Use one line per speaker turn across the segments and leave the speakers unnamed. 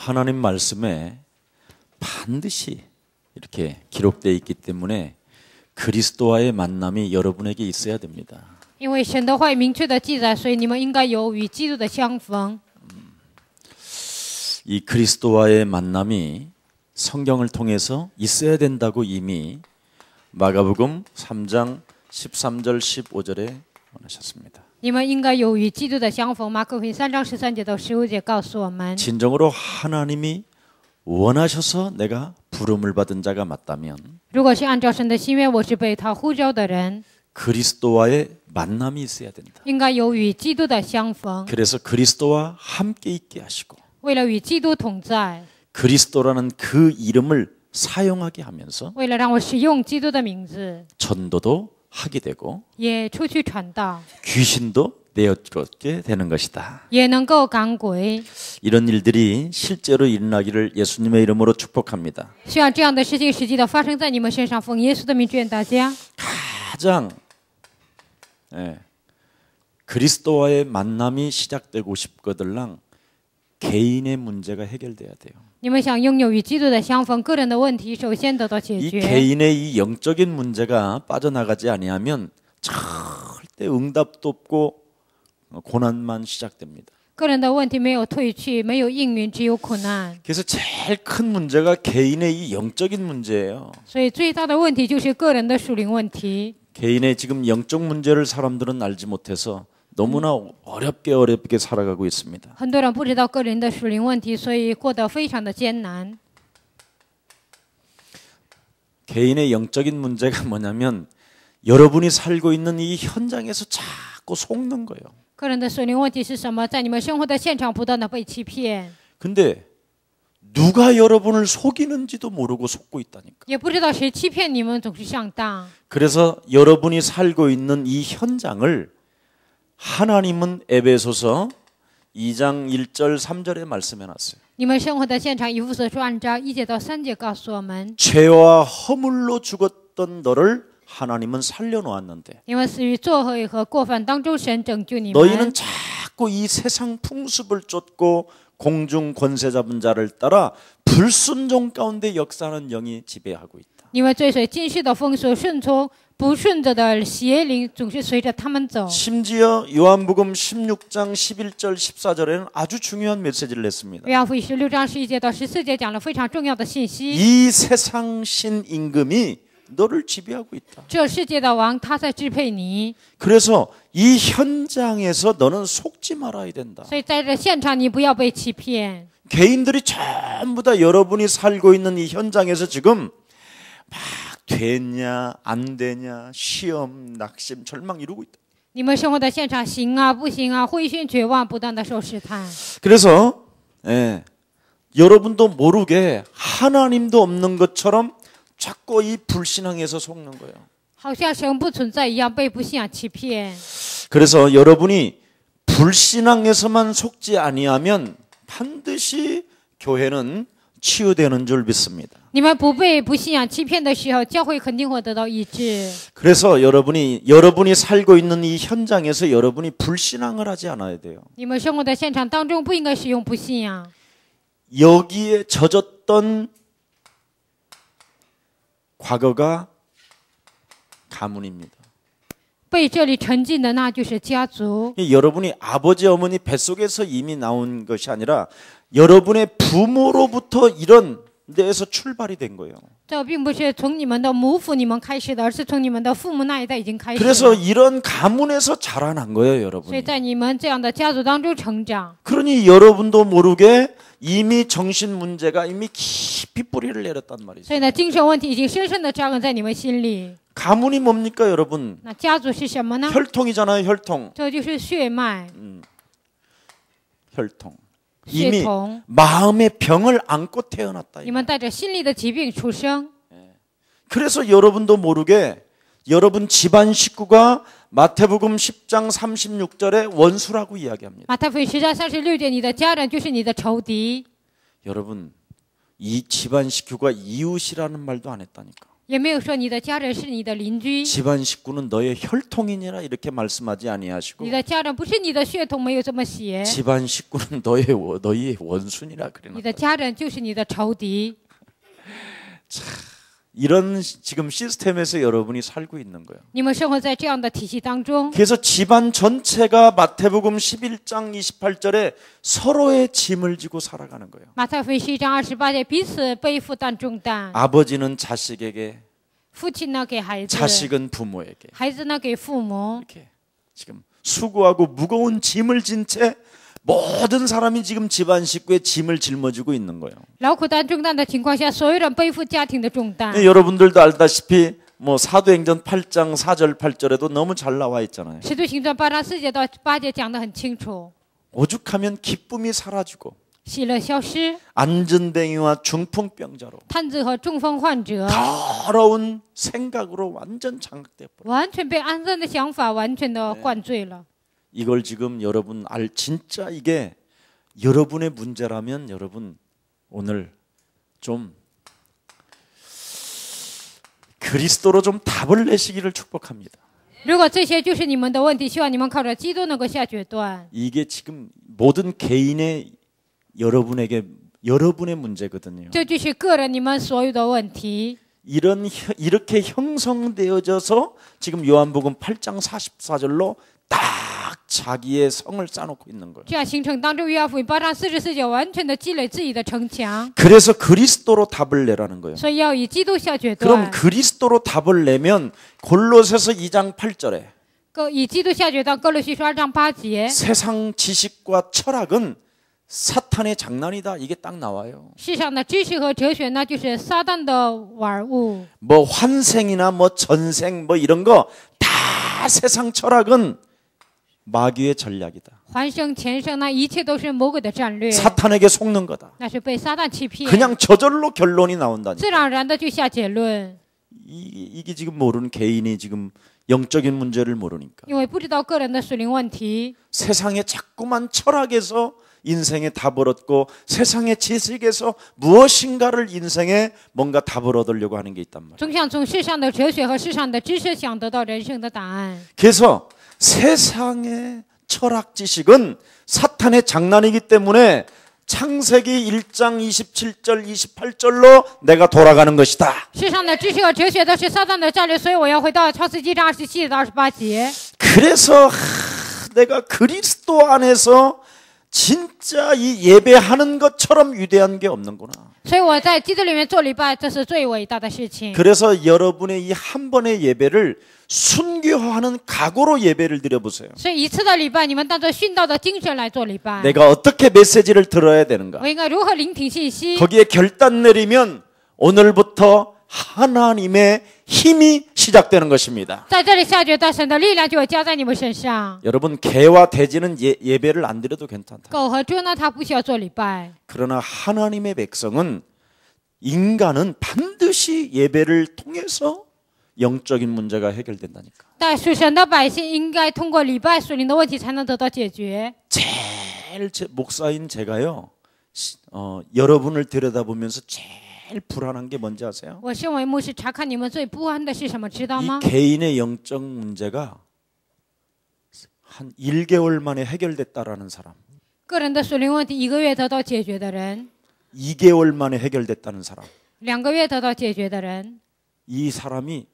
하나님 말씀에 반드시 이렇게 기록되어 있기 때문에 그리스도와의 만남이 여러분에게 있어야 됩니다.
因为神的话明确的记载，所以你们应该有与基督的相逢。
이 그리스도와의 만남이 성경을 통해서 있어야 된다고 이미 마가복음 3장 13절 15절에 원하셨습니다.
你们应该有与基督的相逢。马可福音3章13节到15节告诉我们，
진정으로 하나님이 원하셔서 내가 부름을 받은 자가 맞다면
如果是按照神的心愿，我是被他呼召的人，
그리스도와의 만남이 있어야 된다.
应该有与基督的相逢。
그래서 그리스도와 함께 있게 하시고
为了与基督同在，
그리스도라는 그 이름을 사용하게 하면서
为了让我使用基督的名字，
전도도 하게 되고
也出去传道，
귀신도 내어쫓게 되는 것이다.
也能够赶鬼。
이런 일들이 실제로 일어나기를 예수님의 이름으로 축복합니다.
希望这样的事情实际的发生在你们身上。奉耶稣的名祝愿大家。
가장 그리스도와의 만남이 시작되고 싶거들랑 개인의 문제가 해결돼야 돼요.
你们想拥有与基督的相逢，个人的问题首先得到解
이
决。
개인의 이 영적인 문제가 빠져나가지 아니하면 절대 응답도 없고 고난만 시작됩니다.
个人的问题没有退去，没有应允，只有苦难。
그래서 제일 큰 문제가 개인의 이 영적인 문제예요.
所以最大的问题就是个人的属灵问题。
개인의 지금 영적 문제를 사람들은 알지 못해서 너무나 어렵게 살아가고 있습니다.
很多人不知道个人的属灵问题，所以过得非常的艰难。
개인의 영적인 문제가 뭐냐면 여러분이 살고 있는 이 현장에서 자꾸 속는 거예요.
个人的属灵问题是什么？在你们生活的现场不断的被欺骗，
근데 누가 여러분을 속이는지도 모르고 속고 있다니까.
也不知道谁欺骗你们，总是上当。
그래서 여러분이 살고 있는 이 현장을 하나님은 에베소서 2장 1절 3절에 말씀해 놨어요.
你们生活的现场，以弗所书2章1节到3节告诉我们，
죄와 허물로 죽었던 너를 하나님은 살려놓았는데
因为死于作恶和过犯当中，神拯救你们。
너희는 자꾸 이 세상 풍습을 쫓고 공중 권세 잡은 자를 따라 불순종 가운데 역사하는 영이 지배하고 있다.
你们追随今世的风俗，顺从不顺着的邪灵，总是随着他们走。
심지어 요한복음 16장 11절 14절에는 아주 중요한 메시지를 냈습니다.
约翰福音16章11节到14节讲了非常重要的信息。
이 세상 신임금이 너를 지배하고 있다.
这世界的王他在支配你，
그래서 이 현장에서 너는 속지 말아야 된다.
所以在这现场你不要被欺骗。
개인들이 전부 다 여러분이 살고 있는 이 현장에서 지금 막 되냐 안 되냐 시험 낙심 절망 이루고 있다.
你们生活的现场行啊不行啊，灰心绝望，不断的受试探。
그래서 여러분도 모르게 하나님도 없는 것처럼 자꾸 이 불신앙에서 속는 거예요.
好像神不存在一样，被不信仰欺骗。
그래서 여러분이 불신앙에서만 속지 아니하면 반드시 교회는 치유되는 줄 믿습니다.
你们不被不信仰欺骗的时候，教会肯定会得到医治。
그래서 여러분이 살고 있는 이 현장에서 여러분이 불신앙을 하지 않아야 돼요.
你们生活的现场当中不应该使用不信仰。
여기에 젖었던 과거가 가문입니다.
被这里沉浸的那就是家族。
여러분이 아버지 어머니 뱃속에서 이미 나온 것이 아니라 여러분의 부모로부터 이런 데에서 출발이 된 거예요.
这并不是从你们的母父你们开始的，而是从你们的父母那一代已经开始。
그래서 이런 가문에서 자라난 거예요,
所以
여러분.
在你们这样的家族当中成长。
그러니 여러분도 모르게 이미 정신 문제가 이미 깊이 뿌리를 내렸단 말이죠.
所以呢，精神问题已经深深的扎根在你们心里。
가문이 뭡니까, 여러분?
那家族是什么呢？
혈통이잖아요, 혈통.
这就是血脉。
혈통.
血
이미
统，
마음의 병을 안고 태어났다.
你们带着心里的疾病出生，
그래서 여러분도 모르게 여러분 집안 식구가 마태복음 10장 36절에 원수라고 이야기합니다.
马太福音10章36节，你的家人就是你的仇敌。
여러분, 이 집안 식구가 이웃이라는 말도 안 했다니까.
也没有说你的家人是你的邻居，
집안 식구는 너의 혈통이니라 이렇게 말씀하지 아니하시고
你的家人不是你的血统，没有这么写，
집안 식구는 너희의 원수니라
你
그러는
的家人就是你的仇敌。
이런 지금 시스템에서 여러분이 살고 있는 거예요.
你们生活在这样的体系当中，
그래서 집안 전체가 마태복음 11장 28절에 서로의 짐을 지고 살아가는 거예요.
马太福音11章28节，彼此背负担重担，
아버지는 자식에게,
父亲呢给孩子，
자식은 부모에게
孩子呢给父母。
이렇게 지금 수고하고 무거운 짐을 진 채 모든 사람이 지금 집안 식구의 짐을 짊어지고 있는 거예요.
劳苦担重担的情况下，所有人背负家庭的重担。
여러분들도 알다시피 뭐 사도행전 8장 4절 8절에도 너무 잘 나와 있잖아요.
使徒行传8章4节到8节讲得很清楚，
오죽하면 기쁨이 사라지고
喜乐消失，
안전뱅이와 중풍병자로
瘫子和中风患者
더러운 생각으로 완전 장악돼 버려.
完全被安dân的想法完全的灌醉了。
이걸 지금 여러분 진짜 이게 여러분의 문제라면 여러분 오늘 좀 그리스도로 좀 답을 내시기를 축복합니다.
如果这些就是你们的问题，希望你们靠着基督能够下决断。
이게 지금 모든 개인의 여러분의 문제거든요.
这就是个人你们所有的问题。
이렇게 형성되어져서 지금 요한복음 8장 44절로 딱 자기의 성을 쌓아놓고 있는 거예요.
这样形成当中约翰福音8章44节完全的积累自己的城墙，
그래서 그리스도로 답을 내라는 거예요.
所以要以基督下决
그럼
断。
그리스도로 답을 내면 골로새서 2장 8절에
以基督下决断，哥罗西书2章8节，
세상 지식과 철학은 사탄의 장난이다. 이게 딱 나와요.
世上的知识和哲学呢，就是撒旦的玩物。
뭐 환생이나 뭐 전생 뭐 이런 거 다 세상 철학은 마귀의 전략이다.
还生前生呢，一切都是魔鬼的战略，
사탄에게 속는 거다.
那是被撒旦欺骗，
그냥 저절로 결론이 나온다니.
自然而然的就下结论。
이게 지금 모르는 개인이 지금 영적인 문제를 모르니까
因为不知道个人的属灵问题，
세상에 자꾸만 철학에서 인생의 답을 얻고 세상의 지식에서 무엇인가를 인생에 뭔가 답을 얻으려고 하는 게 있단 말이에요.
总想从世上的哲学和世上的知识想得到人生的答案。
그래서 세상의 철학 지식은 사탄의 장난이기 때문에 창세기 1장 27절 28절로 내가 돌아가는 것이다.
世上的知识和哲学都是撒旦的战略，所以我要回到创世纪章27到28节。
그래서 내가 그리스도 안에서 진짜 이 예배하는 것처럼 위대한 게 없는구나.
所以我在基督里面做礼拜，这是最伟大的事情。
그래서 여러분의 이 한 번의 예배를 순교하는 각오로 예배를 드려보세요.
所以一次的礼拜，你们当作殉道的精神来做礼拜。
내가 어떻게 메시지를 들어야 되는가?
我应该如何聆听信息？
거기에 결단 내리면 오늘부터 하나님의 힘이 시작되는 것입니다.
在这里下决断，神的力量就会加在你们身上。
여러분 개와 돼지는 예배를 안 드려도 괜찮다.
狗和猪呢，它不需要做礼拜。
그러나 하나님의 백성은 인간은 반드시 예배를 통해서 영적인 문제가 해결된다니까.
但属神的百姓应该通过礼拜属灵的问题才能得到解决。
제일 목사인 제가요. 여러분을 들여다보면서 제일 불안한 게 뭔지 아세요?
我身为牧师，查看你们最不安的是什么，知道
이
吗？
개인의 영적 문제가 한 1개월 만에 해결됐다라는 사람,
个人的属灵问题1个月得到解决的人，
2개월 만에 해결됐다는 사람,
2个月得到解决的人，
이 사람이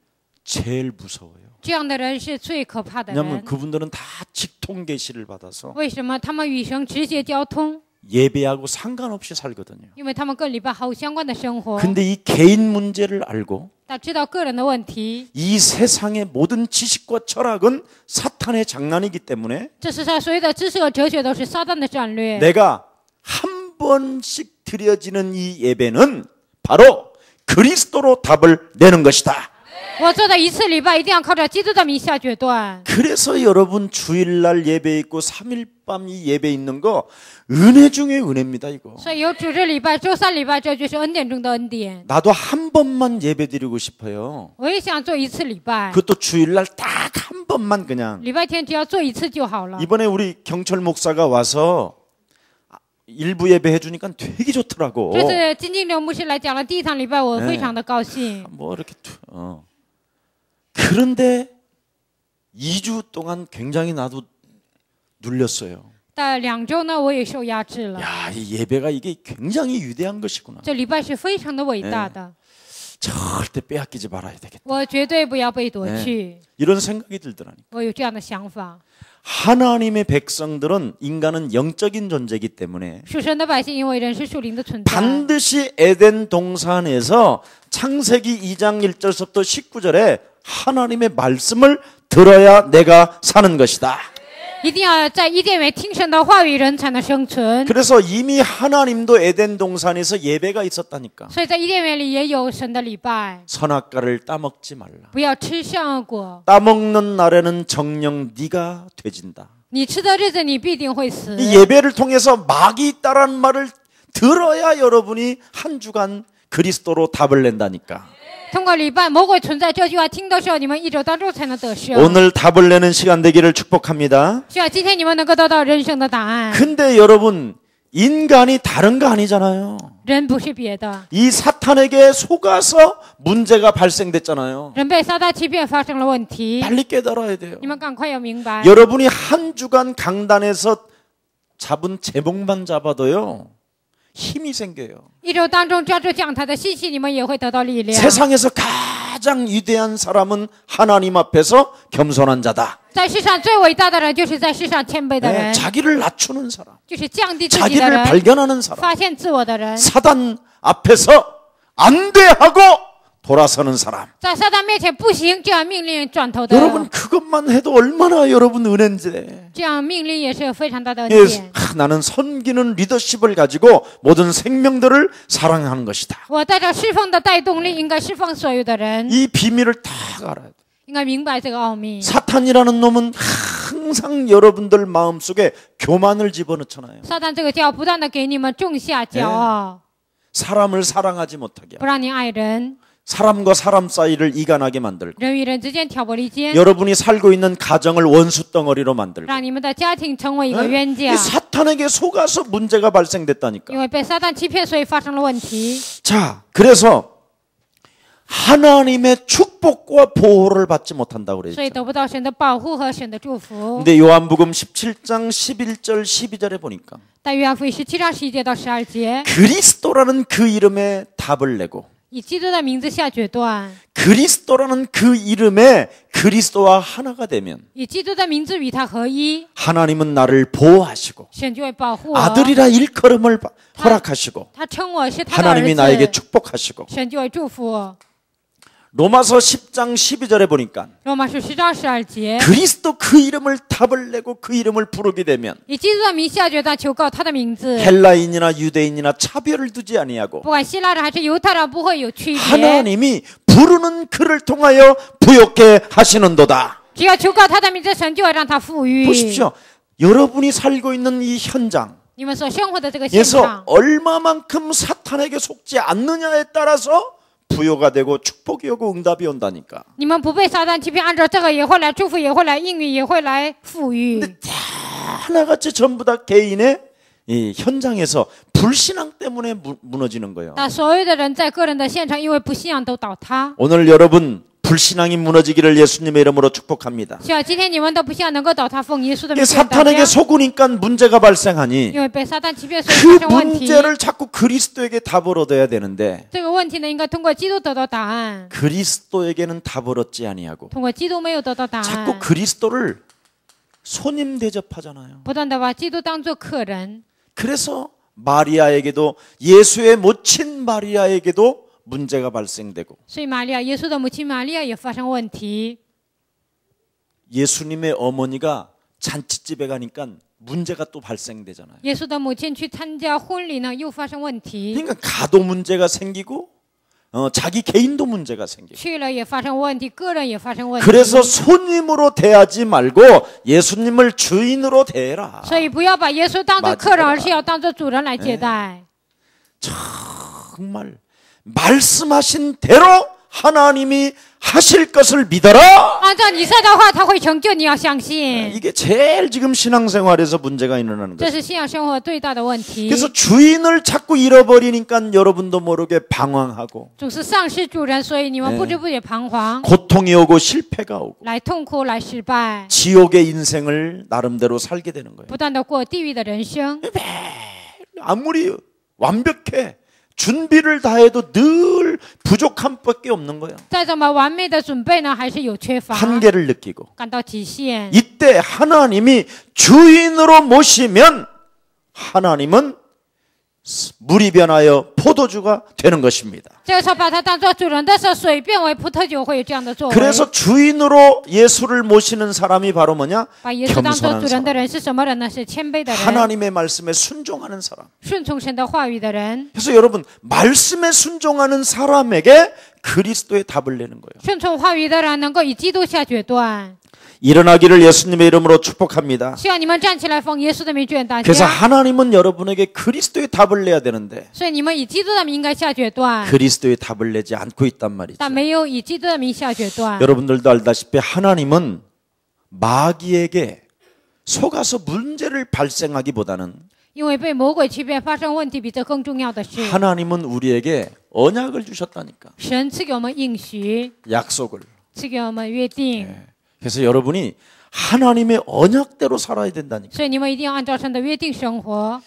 제일 무서워요.
这样的人是最可怕的
왜냐하면
人。
그분들은 다 직통 계시를 받아서
为什么他们与神直接交通？
예배하고 상관없이 살거든요.
因为他们跟礼拜毫无相关的生活。
근데 이 개인 문제를 알고
他知道个人的问题，
이 세상의 모든 지식과 철학은 사탄의 장난이기 때문에
这世上所有的知识和哲学都是撒旦的战略。
내가 한 번씩 드려지는 이 예배는 바로 그리스도로 답을 내는 것이다.
我做的一次礼拜一定要靠着基督的名下决断。
그래서 여러분 주일날 예배 있고 3일 밤 이 예배 있는 거 은혜 중에 은혜입니다 이거.
所以有主日礼拜、周三礼拜，这就是恩典中的恩典。
나도 한 번만 예배 드리고 싶어요.
我也想做一次礼拜，
그것도 주일날 딱 한 번만 그냥.
礼拜天只要做一次就好了。
이번에 우리 경철 목사가 와서 일부 예배 해주니까 되게 좋더라고.
这次金敬刘牧师来讲了第一场礼拜，我非常的高兴。
뭐 이렇게 그런데 2주 동안 굉장히 나도 눌렸어요.
但2周呢，我也受压制了。
야, 이 예배가 이게 굉장히 위대한 것이구나.
这礼拜是非常的伟大的，
절대 빼앗기지 말아야 되겠다.
我绝对不要被夺去。
이런 생각이 들더라니까.
我有这样的想法。
하나님의 백성들은 인간은 영적인 존재이기 때문에
属神的百姓因为人是属灵的存在，
반드시 에덴 동산에서 창세기 2장 1절부터 19절에 하나님의 말씀을 들어야 내가 사는 것이다.
一定要在伊甸园听神的话语，人才能生存。
그래서 이미 하나님도 에덴 동산에서 예배가 있었다니까.
所以在伊甸园里也有神的礼拜，
선악과를 따먹지 말라.
不要吃善恶果。
따먹는 날에는 정녕 네가 되진다.
你吃的日子，你必定会死。
이 예배를 통해서 마귀 있다라는 말을 들어야 여러분이 한 주간 그리스도로 답을 낸다니까.
通过礼拜魔鬼存在这句话听的时候，你们一周当中才能得胜。
오늘 답을 내는 시간 되기를 축복합니다.
希望今天你们能够得到人生的答案。
근데 여러분 인간이 다른 거 아니잖아요.
人不是别的，
이 사탄에게 속아서 문제가 발생됐잖아요.
人被撒旦欺骗发生了问题。
빨리 깨달아야 돼요.
你们赶快要明白，
여러분이 한 주간 강단에서 잡은 제목만 잡아도요 힘이 생겨요.
一周当中抓住讲台的信息，你们也会得到力量。
세상에서 가장 위대한 사람은 하나님 앞에서 겸손한 자다.
在世上最伟大的人，就是在世上谦卑的
네,
人，
자기를 낮추는 사람,
就是降低自己的
자기를
人，
발견하는 사람,
发现自我的人，
사단 앞에서 안 돼 하고 돌아서는 사람.
在撒旦面前不行，这样命令转头的，
여러분 그것만 해도 얼마나 여러분 은혜인데.
这样命令也是有非常大的恩
예,
典。
나는 섬기는 리더십을 가지고 모든 생명들을 사랑하는 것이다.
我带着释放的带动力，应该释放所有的人，
이 비밀을 다 알아야 돼.
应该明白这个奥秘。
사탄이라는 놈은 항상 여러분들 마음속에 교만을 집어넣잖아요.
撒旦这个教不断的给你们种下骄傲，
사람을 사랑하지 못하게 하고
不让你爱人，
사람과 사람 사이를 이간하게 만들고
人与人之间挑拨离间，
여러분이 살고 있는 가정을 원수 덩어리로 만들고
让你们的家庭成为一个冤
이
家。
사탄에게 속아서 문제가 발생됐다니까.
因为被撒旦欺骗，所以发生了问题。
자, 그래서 하나님의 축복과 보호를 받지 못한다고
所以
그랬죠.
得不到神的保护和神的祝福。
근데 요한복음 17장 11절 12절에 보니까
但约翰福音17章11节到12节，
그리스도라는 그 이름에 답을 내고
以基督的名字下决断，
그리스도라는 그 이름에 그리스도와 하나가 되면
以基督的名字与他合一，
하나님은 나를 보호하시고
神就会保护我。
아들이라 일컬음을 허락하시고
他称我是他的儿
하나님이 나에게
子，
축복하시고
神就会祝福我。
로마서 10장 12절에 보니까
罗马书10章12节，
그리스도 그 이름을 답을 내고 그 이름을 부르게 되면
以基督的名下决断求告他的名字，
헬라인이나 유대인이나 차별을 두지 아니하고
不管希腊人还是犹太人不会有区别，
하나님이 부르는 그를 통하여 부욕해 하시는도다.
只要求告他的名字，神就会让他富裕。
보십시오. 여러분이 살고 있는 이 현장
你们所生活的这个现
에서
场，
얼마만큼 사탄에게 속지 않느냐에 따라서 부여가 되고 축복이 오고 응답이 온다니까.
你们不被撒旦欺骗，按照这个也会来祝福，也会来应允，也会来富裕。
근데 다 하나같이 전부 다 개인의 이 현장에서 불신앙 때문에 무너지는 거예요.
那所有的人在个人的现场，因为不信仰都倒塌。
오늘 여러분 불신앙이 무너지기를 예수님의 이름으로 축복합니다.
希望今天你们都不信仰能够倒塌，奉耶稣的
이게
名祝福大
사탄에게
家。
속으니까 문제가 발생하니
因为被撒旦欺骗，所以
그
发生问题。
문제를 자꾸 그리스도에게 답을 얻어야 되는데
这个问题呢，应该通过基督得到答案。
그리스도에게는 답을 얻지 아니하고
通过基督没有得到答
자꾸
案，
그리스도를 손님 대접하잖아요.
不断的把基督当作客人。
그래서 마리아에게도 예수의 모친 마리아에게도 문제가 발생되고
所以玛利亚，耶稣的母亲玛利亚也发生问题。
예수님의 어머니가 잔치집에 가니까 문제가 또 발생되잖아요.
耶稣的母亲去参加婚礼呢，又发生问题，
그러니까 가도 문제가 생기고 자기 개인도 문제가 생기고
去了也发生问题，个人也发生问题。
그래서 손님으로 대하지 말고 예수님을 주인으로 대해라.
所以不要把耶稣当作客人，而是要当作主人来接待。
정말 말씀하신 대로 하나님이 하실 것을 믿어라.
按照你说的话，他会成就，你要相信。
이게 제일 지금 신앙생활에서 문제가 일어나는
这
거예요.
是信仰生活最大的问题，
그래서 주인을 자꾸 잃어버리니까 여러분도 모르게 방황하고
总是丧失主人，所以你们不知不觉彷徨，
고통이 오고 실패가 오고
来痛苦，来失败，
지옥의 인생을 나름대로 살게 되는 거예요.
不断的过地狱的人生。
아무리 완벽해 준비를 다해도 늘 부족함밖에 없는 거예요.
再怎么完美的准备呢，还是有缺乏，
한계를 느끼고
感到极限。
이때 하나님이 주인으로 모시면 하나님은 물이 변하여 포도주가 되는 것입니다.
这个时候把它当做主人的时候，水变为葡萄酒，会有这样的作为。
그래서 주인으로 예수를 모시는 사람이 바로 뭐냐?
把耶稣当做
겸손한
主人的
사람.
人是什么人呢？是谦卑的人，
하나님의 말씀에 순종하는 사람.
顺从神的话语的人。
그래서 여러분 말씀에 순종하는 사람에게 그리스도의 답을 내는 거예요.
顺从话语的人能够以基督下决断。
일어나기를 예수님의 이름으로 축복합니다.
希望你们站起来，奉耶稣的名卷大
그래서
家。
하나님은 여러분에게 그리스도의 답을 내야 되는데
所以你们以基督的名应该下决断，
그리스도의 답을 내지 않고 있단 말이죠.
但没有以基督的名下决断。
여러분들도 알다시피 하나님은 마귀에게 속아서 문제를 발생하기보다는
因为被魔鬼欺骗发生问题，比这更重要的是，
하나님은 우리에게 언약을 주셨다니까.
神赐给我们应许，
약속을.
赐给我们约定。
그래서 여러분이 하나님의 언약대로 살아야 된다니까.
所以你们一定要按照神的约定生活。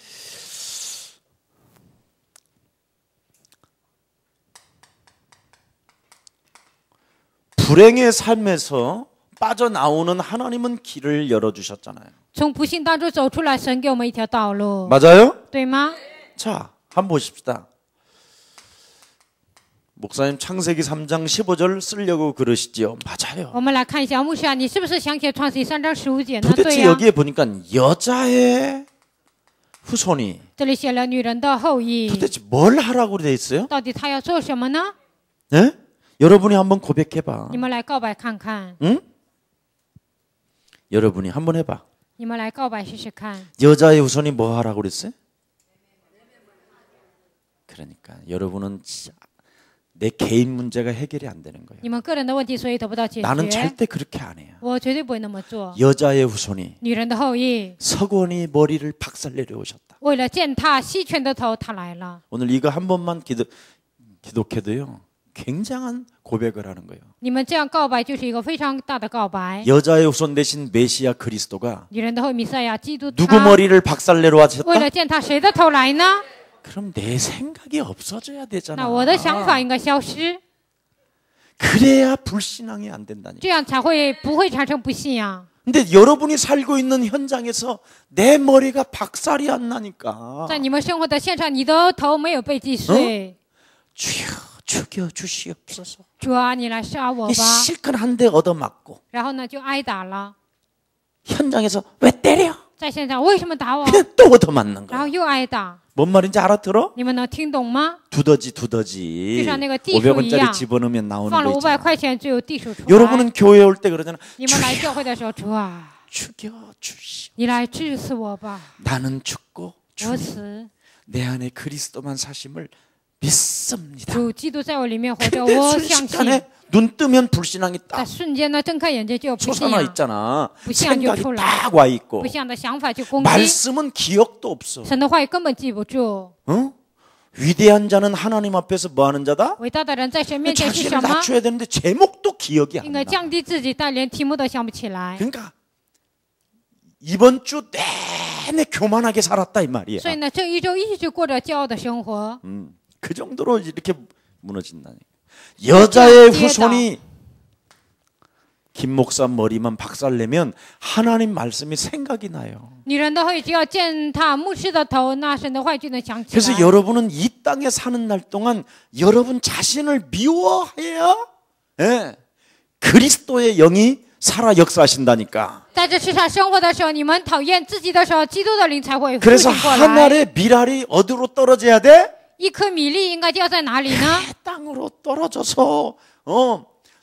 불행의 삶에서 빠져나오는 하나님은 길을 열어주셨잖아요.
从不幸当中走出来，神给我们一条道路，
맞아요?
对吗？
자, 한번 보십시다. 목사님 창세기 3장 15절 쓰려고 그러시죠? 맞아요.
我们来看一下，牧师啊，你是不是想起创世记3章15节呢？对
도대체
呀、
여기에 보니까 여자의 후손이
这里写了女人的后裔，
도대체 뭘 하라고 돼 있어요?
到底他要做什么呢？
네? 여러분이 한번 고백해봐.
你们来告白看看，
응? 여러분이 한번 해봐.
你们来告白试试看。
여자의 후손이 뭐 하라고 그랬어요? 그러니까 여러분은 진짜 내 개인 문제가 해결이 안 되는 거예요.
你们个人的问题，所以得不到解
나는
决。
절대 그렇게 안 해요.
我绝对不会那么做。
여자의 후손이
女人的后裔，
서건이 머리를 박살내려 오셨다.
为了践踏西权的头，他来了。
오늘 이거 한 번만 기독해도요. 굉장한 고백을 하는 거예요.
你们这样告白就是一个非常大的告白。
여자의 후손 대신 메시아 그리스도가
女人的后裔弥赛亚基督，
누구
他
머리를 박살내러
为
하셨다?
了践踏谁的头来呢？
그럼 내 생각이 없어져야
那
되잖아.
我的想法应该消失，
그래야 불신앙이 안 된다니까.
这样才会不会产生不信仰。
근데 여러분이 살고 있는 현장에서 내 머리가 박살이 안 나니까
在你们生活的现场，你的头没有被击碎。
주여 죽여 주시옵소서.
主啊，你来杀我
이
吧！
실컷 한 대 얻어맞고
然后呢，就挨打了。
현장에서 왜 때려?
在现场为什么打我？
그냥 또 얻어맞는
然后
거야.
又挨打，
뭔 말인지 알아들어?
你们能听懂吗？
두더지
就像那个地鼠一
500원짜리
样，
집어넣으면 나오는
放了
거
500
있잖아.
块钱就有地鼠出来。
여러분은 교회 올 때 그러잖아.
你们来教会的时候，主啊，
죽여 주시오.
你来治死我吧！
나는 죽고
我
주님
死，
내 안에 그리스도만 사심을 믿습니다.
主基督在我里面活着，
근데
我相信。
순식간에 눈 뜨면 불신앙이
在
딱
瞬间呢，睁开眼睛就有不信
솟아나
仰，
있잖아.
불신앙
생각이
좀
딱 와 있고
不信的想法就攻击。
말씀은 기억도 없어.
神的话语根本记不住。
어? 위대한 자는 하나님 앞에서 뭐 하는 자다?
伟大的人在神面前是
자신을
什么？
낮춰야 되는데 제목도 기억이
应
안
该
나.
降低自己，但连题目都想不起来。
그러니까 이번 주 내내 교만하게 살았다 이 말이야.
所以呢，这一周一直过着骄傲的生活。
그 정도로 이렇게 무너진다니. 여자의 후손이 김 목사 머리만 박살내면 하나님 말씀이 생각이 나요.
女人的后裔只要践踏牧师的头，那神的话语就能想起
그래서
来。
여러분은 이 땅에 사는 날 동안 여러분 자신을 미워해야 예, 그리스도의 영이 살아 역사하신다니까.
在这世上生活的时候，你们讨厌自己的时候，基督的灵才会复
그래서
兴过来。
하늘의 밀알이 어디로 떨어져야 돼?
一颗米粒应该掉在哪里呢？
땅으로 떨어져서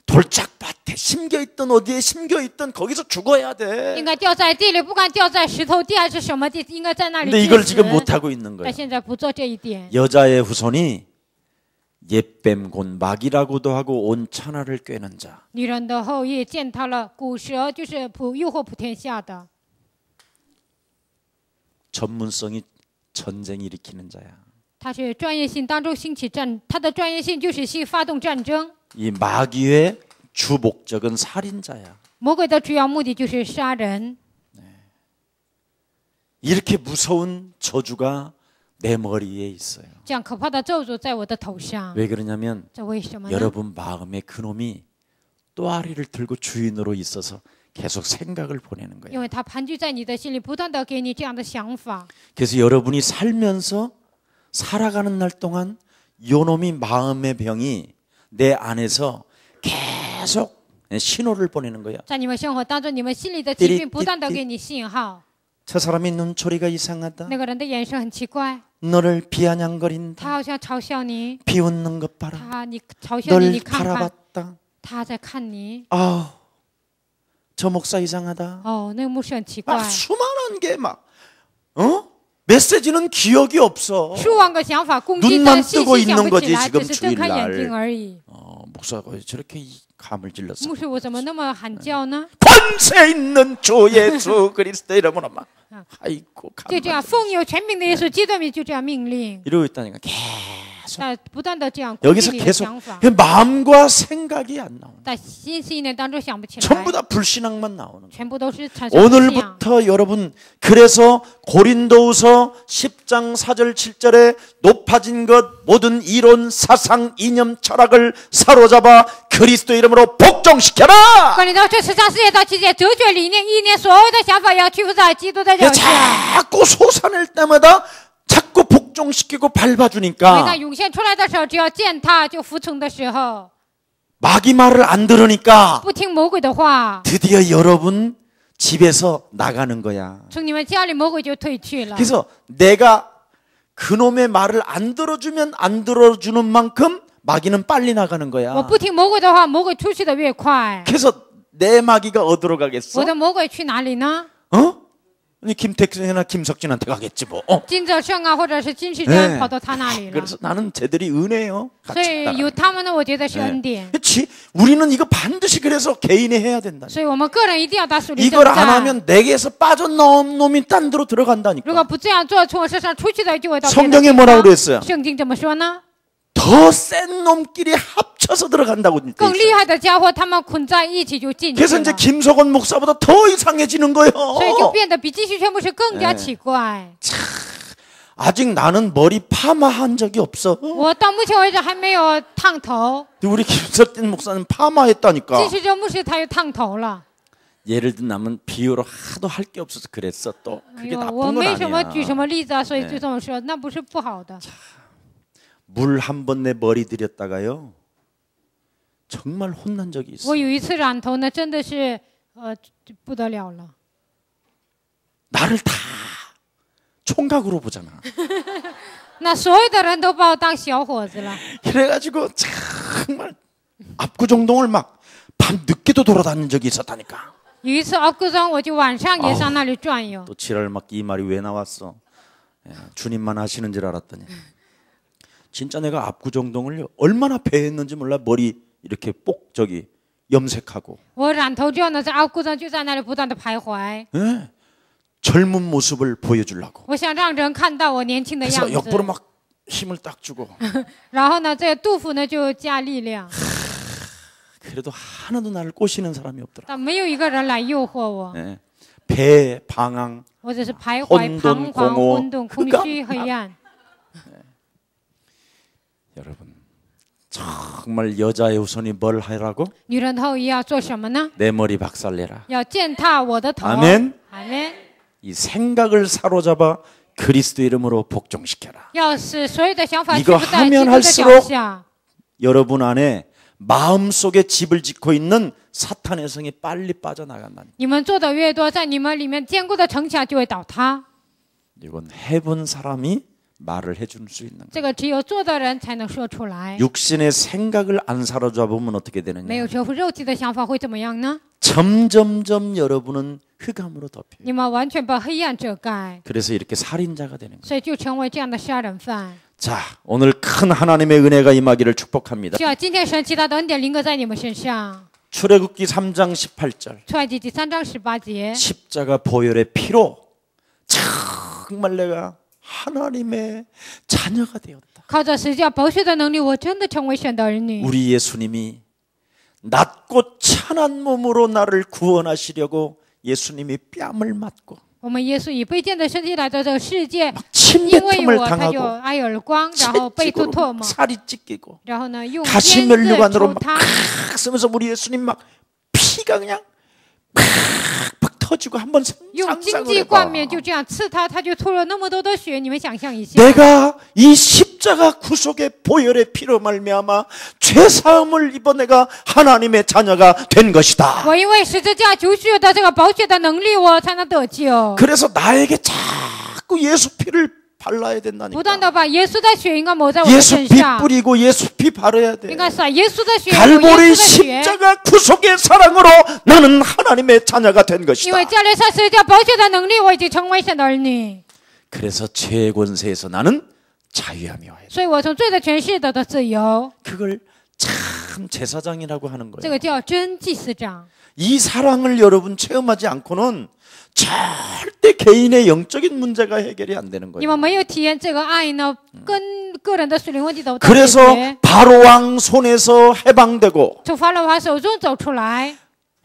돌짝밭에 심겨있던 어디에 심겨있던 거기서 죽어야
应
돼.
该掉在地里，不管掉在石头地还是什么地，应该在那里
근데
致
이걸
死
지금 못하고 있는
但
거예요.
现在不做这一点。
여자의 후손이 옛뱀 곧 마귀라고도 하고 온 천하를 꿰는 자.
女人的后裔践踏了古蛇，就是诱惑普天下的。
전문성이 전쟁 일으키는 자야.
他是专业性当中兴起战，他的专业性就是发动战争。
이 마귀의 주 목적은 살인자야.
魔鬼的主要目的就是杀人。
이렇게 무서운 저주가 내 머리에 있어요.
这样可怕的咒诅在我的头上，
왜 그러냐면
这为什么呢？
여러분 마음에 그놈이 또아리를 들고 주인으로 있어서 계속 생각을 보내는
因
거예요.
为他盘踞在你的心里，不断的给你这样的想法。
그래서 여러분이 살면서 살아가는 날 동안 요놈이 마음의 병이 내 안에서 계속 신호를 보내는 거야.
在你们生活当中，你们心里的疾病不断的给你信号。
저 사람이 눈초리가 이상하다.
那个人的眼神很奇怪，
너를 비아냥거린다.
他好像嘲笑你，
비웃는 것 봐라.
你嘲笑你，
널
你看看，
바라봤다.
他在看你。
아, 저 목사 이상하다.
哦，那个牧师很奇怪，
막 수많은 게 막 메시지는 기억이 없어.
数万个想法攻击，
눈만
但信
뜨고
息想
있는
不起
거지
来，
지금
只是睁开眼
주일날.
睛而已。
목사가 왜 저렇게 감을 질렀어?
牧师，我怎么那么喊叫呢？
권세 있는 주 예수 그리스도 이름으로 막 아이고
就这样，奉有权柄的耶稣基督名，就这样命令，
이러고 있다니까 계속
但不断的这样攻
여기서
击你的
계속
想法，
마음과 생각이 안 나오는
在心念当中想不起
전부
来，
다 불신앙만 나오는 거예요.
全部都是产生不信仰。
오늘부터 여러분 그래서 고린도후서 10장 4절 7절에 높아진 것 모든 이론 사상 이념 철학을 사로잡아 그리스도 이름으로 복종시켜라.
管理到这10章4节到7节，哲学理念、意念，所有的想法要屈服在基督的脚下。
자꾸 솟아낼 때마다 자꾸 복종시키고
每当
밟아주니까
涌现出来的时候，只要见他就服从的时候，
마귀 말을 안 들으니까
不听魔鬼的话，
드디어 여러분 집에서 나가는 거야.
从你们家里魔鬼就退去了。
그래서 내가 그놈의 말을 안 들어주면 안 들어주는 만큼 마귀는 빨리 나가는
我
거야.
不听魔鬼的话，魔鬼出去的越快。
그래서 내 마귀가 어디로 가겠어?
我的魔鬼去哪里呢？
어? 아니, 김택순이나 김석진한테 가겠지 뭐.
金泽胜啊，或者是金世
네
珍跑到他那里了。
그래서 나는 쟤들이 은혜요.
所
같이
以
따라.
有他们呢，我觉得是恩典。
그렇지. 우리는 이거 반드시 그래서 개인이 해야 된다.
所以我们个人一定要打属灵征
이걸 안
战。
하면 내게서 빠져나온 놈이 딴 데로
如果
들어간다니까.
不这样做，从我身上出去的就会到别的
성경에
地
뭐라고
方。
그랬어요?
圣经怎么说呢？
더 센 놈끼리 합쳐서 들어간다고 돼
更
있어요.
厉害的家伙，他们捆在一起就进去
그래서
了。
이제 김석원 목사보다 더 이상해지는 거예요.
所以就变得比金旭全牧师更加奇怪。
아직 나는 머리 파마한 적이 없어.
我到目前为止还没有烫头，
근데 우리 김석진 목사는 파마했다니까.
金旭这牧师他又烫头了。
예를 들면 비유로 하도 할 게 없어서 그랬어 또.
哎
그게
呦，我
나쁜 건
没什么举什
아니야.
么例子啊，所以就这么说，那不是不好的。
물 한 번 내 머리 들였다가요. 정말 혼난 적이 있어.
我有一次染头呢，真的是不得了了。
나를 다 총각으로 보잖아.
那所有的人都把我当小伙子了，
그래가지고 정말 압구정동을 막 밤 늦게도 돌아다닌 적이 있었다니까.
有一次熬歌中，我就晚上也上那里转悠。
또 지랄 막 이 말이 왜 나왔어? 예, 주님만 하시는 줄 알았더니 진짜 내가 압구정동을 얼마나 배했는지 몰라. 머리 이렇게 뽁 저기 염색하고
我染头之后呢，在熬歌中就在那里不断的徘徊，
예, 젊은 모습을 보여주려고.
我想让人看到我年轻的样
그래서 옆으로
子。
막 힘을 딱 주고
然后呢，这个杜甫呢就加力量，
그래도 하나도 나를 꼬시는 사람이 없더라.
但没有一个人来诱惑我，
예, 배 방황
我只是徘徊、彷徨、混沌、空虚、黑暗。
여러분 정말 여자의 우선이 뭘 하라고?
女人头一要做什么呢？
내 머리 박살내라.
要践踏我的头。
아멘.
阿门。
이 생각을 사로잡아 그리스도 이름으로 복종시켜라.
要使所有的想法
이거
屈服在基
하면
督的
할수록
脚下。
여러분 안에 마음속에 집을 짓고 있는 사탄의 성이 빨리 빠져나간다.
你们做的越多，在你们里面坚固的城墙就会倒塌。
이건 해본 사람이 말을 해줄 수 있는 거예요.
这个只有做的人才能说出来。
육신의 생각을 안 사로잡으면 어떻게
没
되느냐?
有折服肉体的想法会怎么样呢？
점점점 여러분은 흑암으로 덮여요.
你们完全把黑暗遮盖，
그래서 이렇게 살인자가 되는 거예요.
所以就成为这样的杀人犯。
자, 오늘 큰 하나님의 은혜가 임하기를 축복합니다.
需要今天神奇大的恩典临格在你们身上。
출애굽기 3장 18절
出埃及记3章18节，
십자가 보혈의 피로 정말 내가 하나님의 자녀가 되었다.
靠着十字架宝血的能力，我真的成为神的儿女。
우리 예수님이 낮고 찬한 몸으로 나를 구원하시려고 예수님이 뺨을 맞고
我们耶稣以卑贱的身体来到这个世界，因为
침뱉음을
我他就
당하고
挨耳光，然后被吐唾沫，
살이 찢기고
然后呢用
가시
鞭子
면류관으로
抽
막
他，
쓰면서 우리 예수님 막 피가 그냥 막 터지고 한번
用荆
상상을
棘
해봐.
冠冕就这样刺他，他就吐了那么多的血，你们想象一下。
내가 이 십자가 구속의 보혈의 피로 말미암아 죄 사함을 입어 내가 하나님의 자녀가 된 것이다.
我因为十字架救赎的这个宝血的能力，我才能得救。
그래서 나에게 자꾸 예수 피를 발라야 된다니까.
不断的把耶稣的血应该抹在我的
예수
身
피
上，
뿌리고 예수 피 바르야 돼.
应该撒耶稣的血，有耶
갈보리
稣的血。
십자가 구속의 사랑으로 나는 하나님의 자녀가 된
因
것이다.
为加略沙十字架宝血的能力，我已经成为神的儿女，
그래서 죄의 권세에서 나는 자유함이 와요.
所以我从罪的权势得到自由。
그걸 참 제사장이라고 하는
这
거예요.
个叫真祭司长。
이 사랑을 여러분 체험하지 않고는 절대 개인의 영적인 문제가 해결이 안 되는
你
거예요.
们没有体验这个爱呢，跟个人的属灵问题都解
그래서
决。
바로왕 손에서 해방되고
从法老王手中走出来，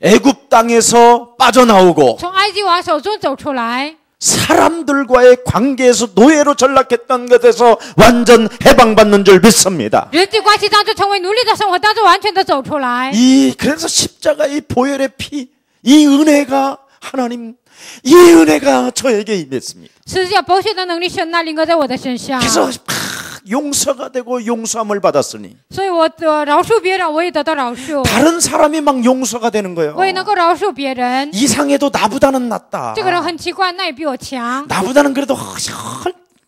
애굽 땅에서 빠져나오고
从埃及王手中走出来，
사람들과의 관계에서 노예로 전락했던 것에서 완전 해방받는 줄 믿습니다.
人际关系当中成为奴隶的生活当中完全的走出来。
그래서 십자가의 보혈의 피, 이 은혜가 하나님, 이 은혜가 저에게 임했습니다.
十字架宝血的能力神那临格在我的身上，
그래서 용서가 되고 용서함을 받았으니
所以我得饶恕别人，我也得到饶恕，
다른 사람이 막 용서가 되는 거예요.
我也能够饶恕别人。
이상해도 나보다는 낫다.
这个人很奇怪，那也比我强，
나보다는 그래도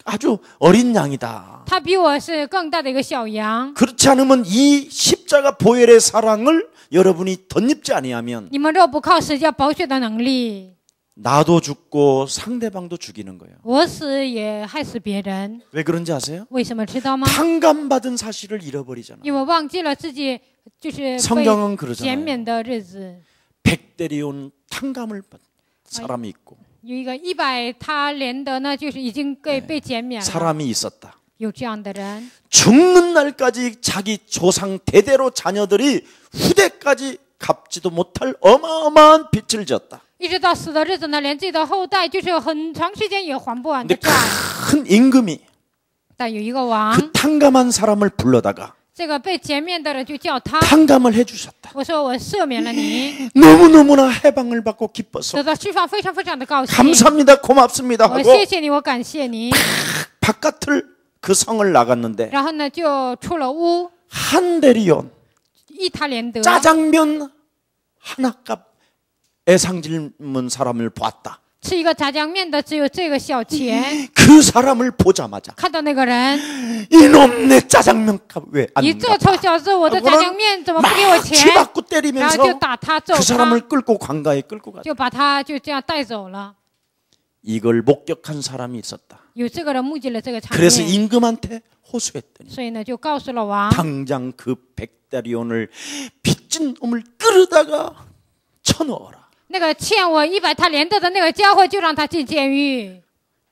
아주 어린 양이다.
他比我是更大的一个小羊。
그렇지 않으면 이 십자가 보혈의 사랑을 여러분이 덧입지 아니하면
你们若不靠十字架宝血的能力，
나도 죽고 상대방도 죽이는 거예요.
我死也害死别人。
왜 그런지 아세요?
为什么知道吗？
탕감받은 사실을 잃어버리잖아.
因为忘记了自己就是被
성경은 그러잖아요.
减免的日子。
백대리온 탕감을 받은 사람이 있고
有一个100他连得呢，就是已经被减免了。
사람이 있었다.
有这样的人，
죽는 날까지 자기 조상 대대로 자녀들이 후대까지 갚지도 못할 어마어마한 빚을 졌다.
一直到死的日子呢，连自己的后代就是很长时间也还不完的
근데
债。
큰 임금이
但有一个王，
그 탕감한 사람을 불러다가
这个被减免的人就叫他，
탕감을 해주셨다.
我说我赦免了你，
너무너무나 해방을 받고 기뻐서
得到释放，非常非常的高兴。
감사합니다, 고맙습니다
我
하고
谢谢你，我感谢你。
바깥을 그 성을 나갔는데
然后呢，就出了屋，
한 대리온
一他连得，
짜장면 하나값 애상질문 사람을 봤다.
吃一个炸酱面的只有这个小钱。
그 사람을 보자마자
看到那个人，
이놈 내 짜장면 값 왜 안
你这
갚아?
臭小子，我的炸酱面怎么不给我
막
钱？
쥐받고
然后
때리면서
就打他，揍
그
他，
사람을 끌고 관가에 끌고 가자.
就把他就这样带走了。
이걸 목격한 사람이 있었다.
有这个人目击了这个场
그래서
面，
임금한테 호소했더니
所以呢，就告诉了王，
당장 그 백다리온을 빚진 놈을 끌어다가 쳐넣어라.
那个欠我100他连得的那个家伙，就让他进监狱。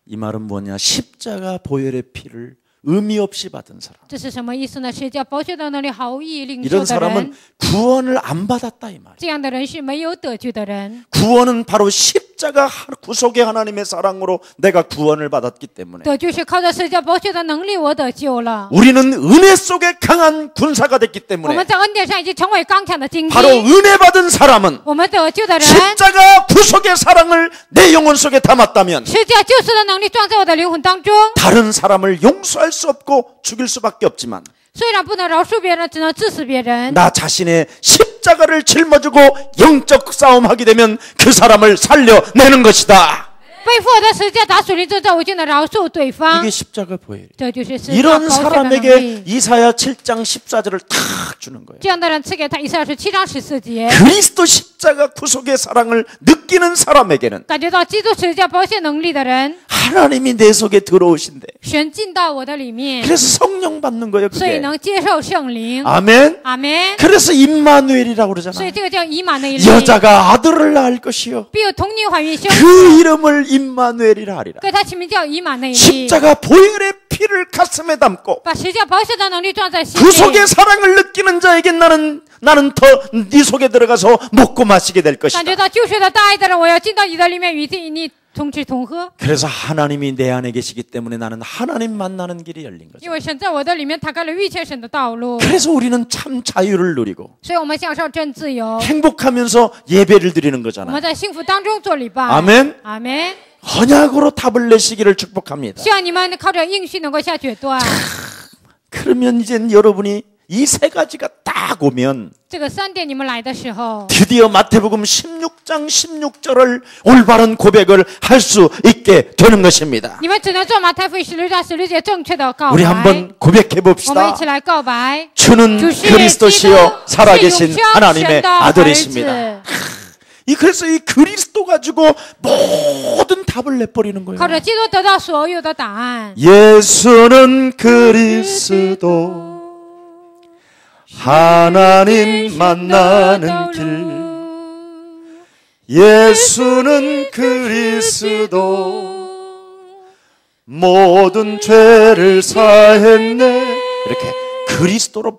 이 말은 뭐냐? 십자가 보혈의 피를 의미 없이 받은 사람.
这是什么意思呢？是叫宝血的能力毫无意义领受
이런
的
사람은
人，
구원을 안 받았다 이 말이에요.
这样的人是没有得救的人。
구원은 바로 십자가 구속의 하나님의 사랑으로 내가 구원을 받았기 때문에
得救是靠着十字架宝血的能力，我得救了。
우리는 은혜 속에 강한 군사가 됐기
我
때문에
们在恩典上已经成为刚强的精
바로
兵。
은혜 받은 사람은
我们得救的人，
십자가 구속의 사랑을 내 영혼 속에 담았다면
十字架救赎的能力装在我的灵魂当中。
다른 사람을 용서할 수 없고 죽일 수밖에 없지만
虽然不能饶恕别人，只能致死别人。
나 자신의 십자가를 짊어지고 영적 싸움하게 되면 그 사람을 살려내는 것이다.
背负我的十字架打属灵征战，我就能饶恕对方
이게 。 십자가 보혈이에요.
这就是十字架
이런
宝血的能
사람에게
力。
이사야 7장 14절을 탁 주는 거예요.
这样的人赐给他以赛亚书7章14节，
그리스도 십자가 구속의 사랑을 느끼 느끼는 사람에게는
感觉到基督十字架宝血能力的人，
하나님이 내 속에 들어오신대.
神进到我的里面，
그래서 성령 받는 거예요.
所以
그게.
能接受圣灵。
아멘.
阿门。
그래서 임마누엘이라고
所以
그러잖아요.
这个叫以马内利，
여자가 아들을 낳을 것이요.
必有童女怀孕生，
그 이름을 임마누엘이라 하리라.
给他起名叫以马内利。
십자가 보혈의 피를 가슴에 담고
把十字架宝血的能力装在心
그
里。
속에 사랑을 느끼는 자에게 나는 더 네 속에 들어가서 먹고 마시게 될
感
것이다.
觉到救赎的大爱的人，我要进到你的里面，与你同吃同喝。
그래서 하나님이 내 안에 계시기 때문에 나는 하나님 만나는 길이 열린 거죠.
因为神在我的里面打开了遇见神的道路，
그래서 우리는 참 자유를 누리고
所以我们享受真自由。
행복하면서 예배를 드리는
我
거잖아요.
们在幸福当中做礼拜。
아멘.
阿门。
언약으로 답을 내시기를 축복합니다.
希望你们靠着应许能够下决断。
그러면 이제 여러분이 이 세 가지가 딱 오면
这个3点你们来的时候，
드디어 마태복음 16장 16절을 올바른 고백을 할 수 있게 되는 것입니다.
你们只能做马太福音16章16节正确的告
우리
白。
한번 고백해
我们
봅시다.
一起来告白。
주는
主是
그리스도시요
基督，
살아계신
是永生
하나님의
神的儿
아들이십니다.
子。
그래서 이 그리스도 가지고 모든 답을 내버리는 거예요.
靠着基督得到所有的答案。
예수는 그리스도 하나님 만나는 길 예수는 그리스도 모든 죄를 사했네. 이렇게 그리스도로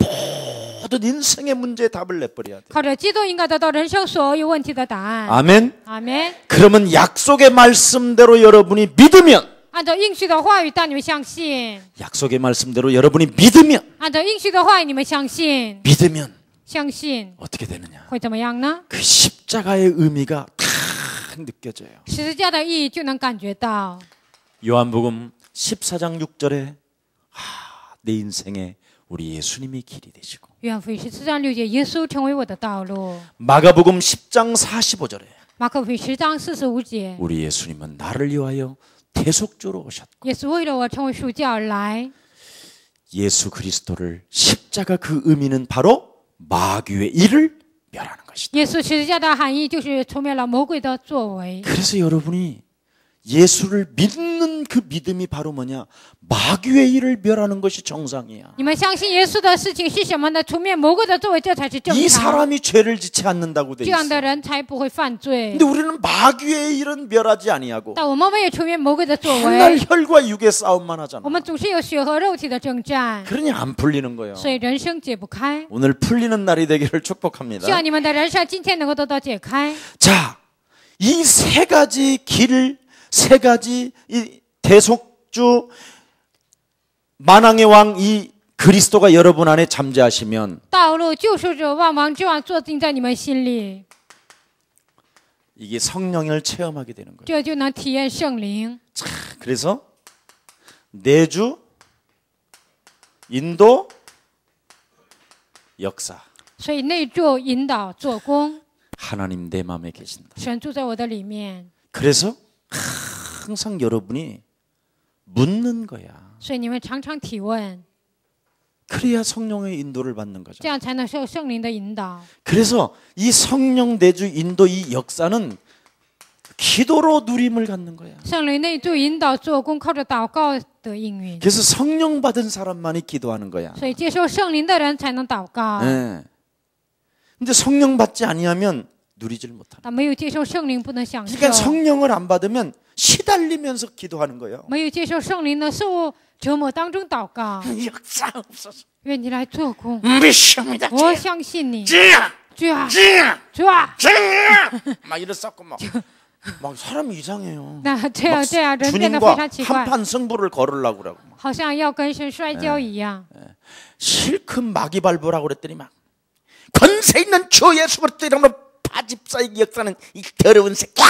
모든 인생의 문제에 답을 내버려야 돼.
靠着基督应该得到人生所有问题的答案。
아멘.
阿门。
그러면 약속의 말씀대로 여러분이 믿으면
按照应许的话语，当你们相信；
약속의 말씀대로 여러분이 믿으면
按照应许的话语，你们相信，
믿으면
相信
어떻게 되느냐?
会怎么样呢？
그 십자가의 의미가 탁 느껴져요.
十字架的意义就能感觉到。
요한복음 14장 6절에 내 인생에 우리 예수님이 길이 되시고
约翰福音14章6节，耶稣成为我的道路。
마가복음 10장 45절에
马可福音10章45节，
우리 예수님은 나를 위하여 대속주로 오셨고
耶稣为了我成为赎价而来。
예수 그리스도를 십자가 그 의미는 바로 마귀의 일을 멸하는 것이다.
耶稣十字架的含义就是除灭了魔鬼的作为。
그래서 여러분이 예수를 믿는 그 믿음이 바로 뭐냐? 마귀의 일을 멸하는 것이 정상이야.
你们相信耶稣的事情是什么呢？除灭魔鬼的作为，这才是正
이
常。
사람이 죄를 짓지 않는다고 돼
这样
있어.
的人才不会犯罪。
근데 우리는 마귀의 일은 멸하지 아니하고
但我们没有除灭魔鬼的作
맨날
为，
혈과 육의 싸움만 하잖아.
我们总是有血和肉体的征战，
그러니 안 풀리는 거예요.
所以人生解不开。
오늘 풀리는 날이 되기를 축복합니다.
希望你们的人生今天能够得到解开。
자, 이 세 가지 길, 세 가지 이 대속주 만왕의 왕 이 그리스도가 여러분 안에 잠재하시면
道路救赎者万王之王坐定在你们心里，
이게 성령을 체험하게 되는 거예요.
这就能体验圣灵。
그래서 내주, 인도, 역사.
所以内住、引导、做工，
하나님 내 마음에 계신다.
神住在我的里面，
그래서 항상 여러분이 묻는 거야.
所以你们常常提问，
그래야 성령의 인도를 받는 거죠.
这样才能受圣灵的引导。
그래서 이 성령 내주 인도 이 역사는 기도로 누림을 갖는 거야.
圣灵内住、引导、做工，靠着祷告得应允。
그래서 성령 받은 사람만이 기도하는 거야.
所以接受圣灵的人才能祷告，
네. 근데 성령 받지 아니하면 누리질 못한다.
但没有接受圣灵不能享受。
그러니까 성령을 안 받으면 시달리면서 기도하는 거예요.
没有接受圣灵的受折磨当中祷告，
역사 없어서
愿你来做工。
믿습니다.
我相信你，
찌야,
主啊，
찌야,
主啊。
찌야. 막 이랬었고 막 사람이 이상해요.
那这样人变得非
주님과
常奇怪，
한판 승부를 걸으려고 그러고 막.
好像要跟神摔跤一样。
실컷 마귀발부라고 그랬더니 막 권세 있는 주 예수 그리스도 이름으로 파집사의 역사는 이 더러운 새끼야.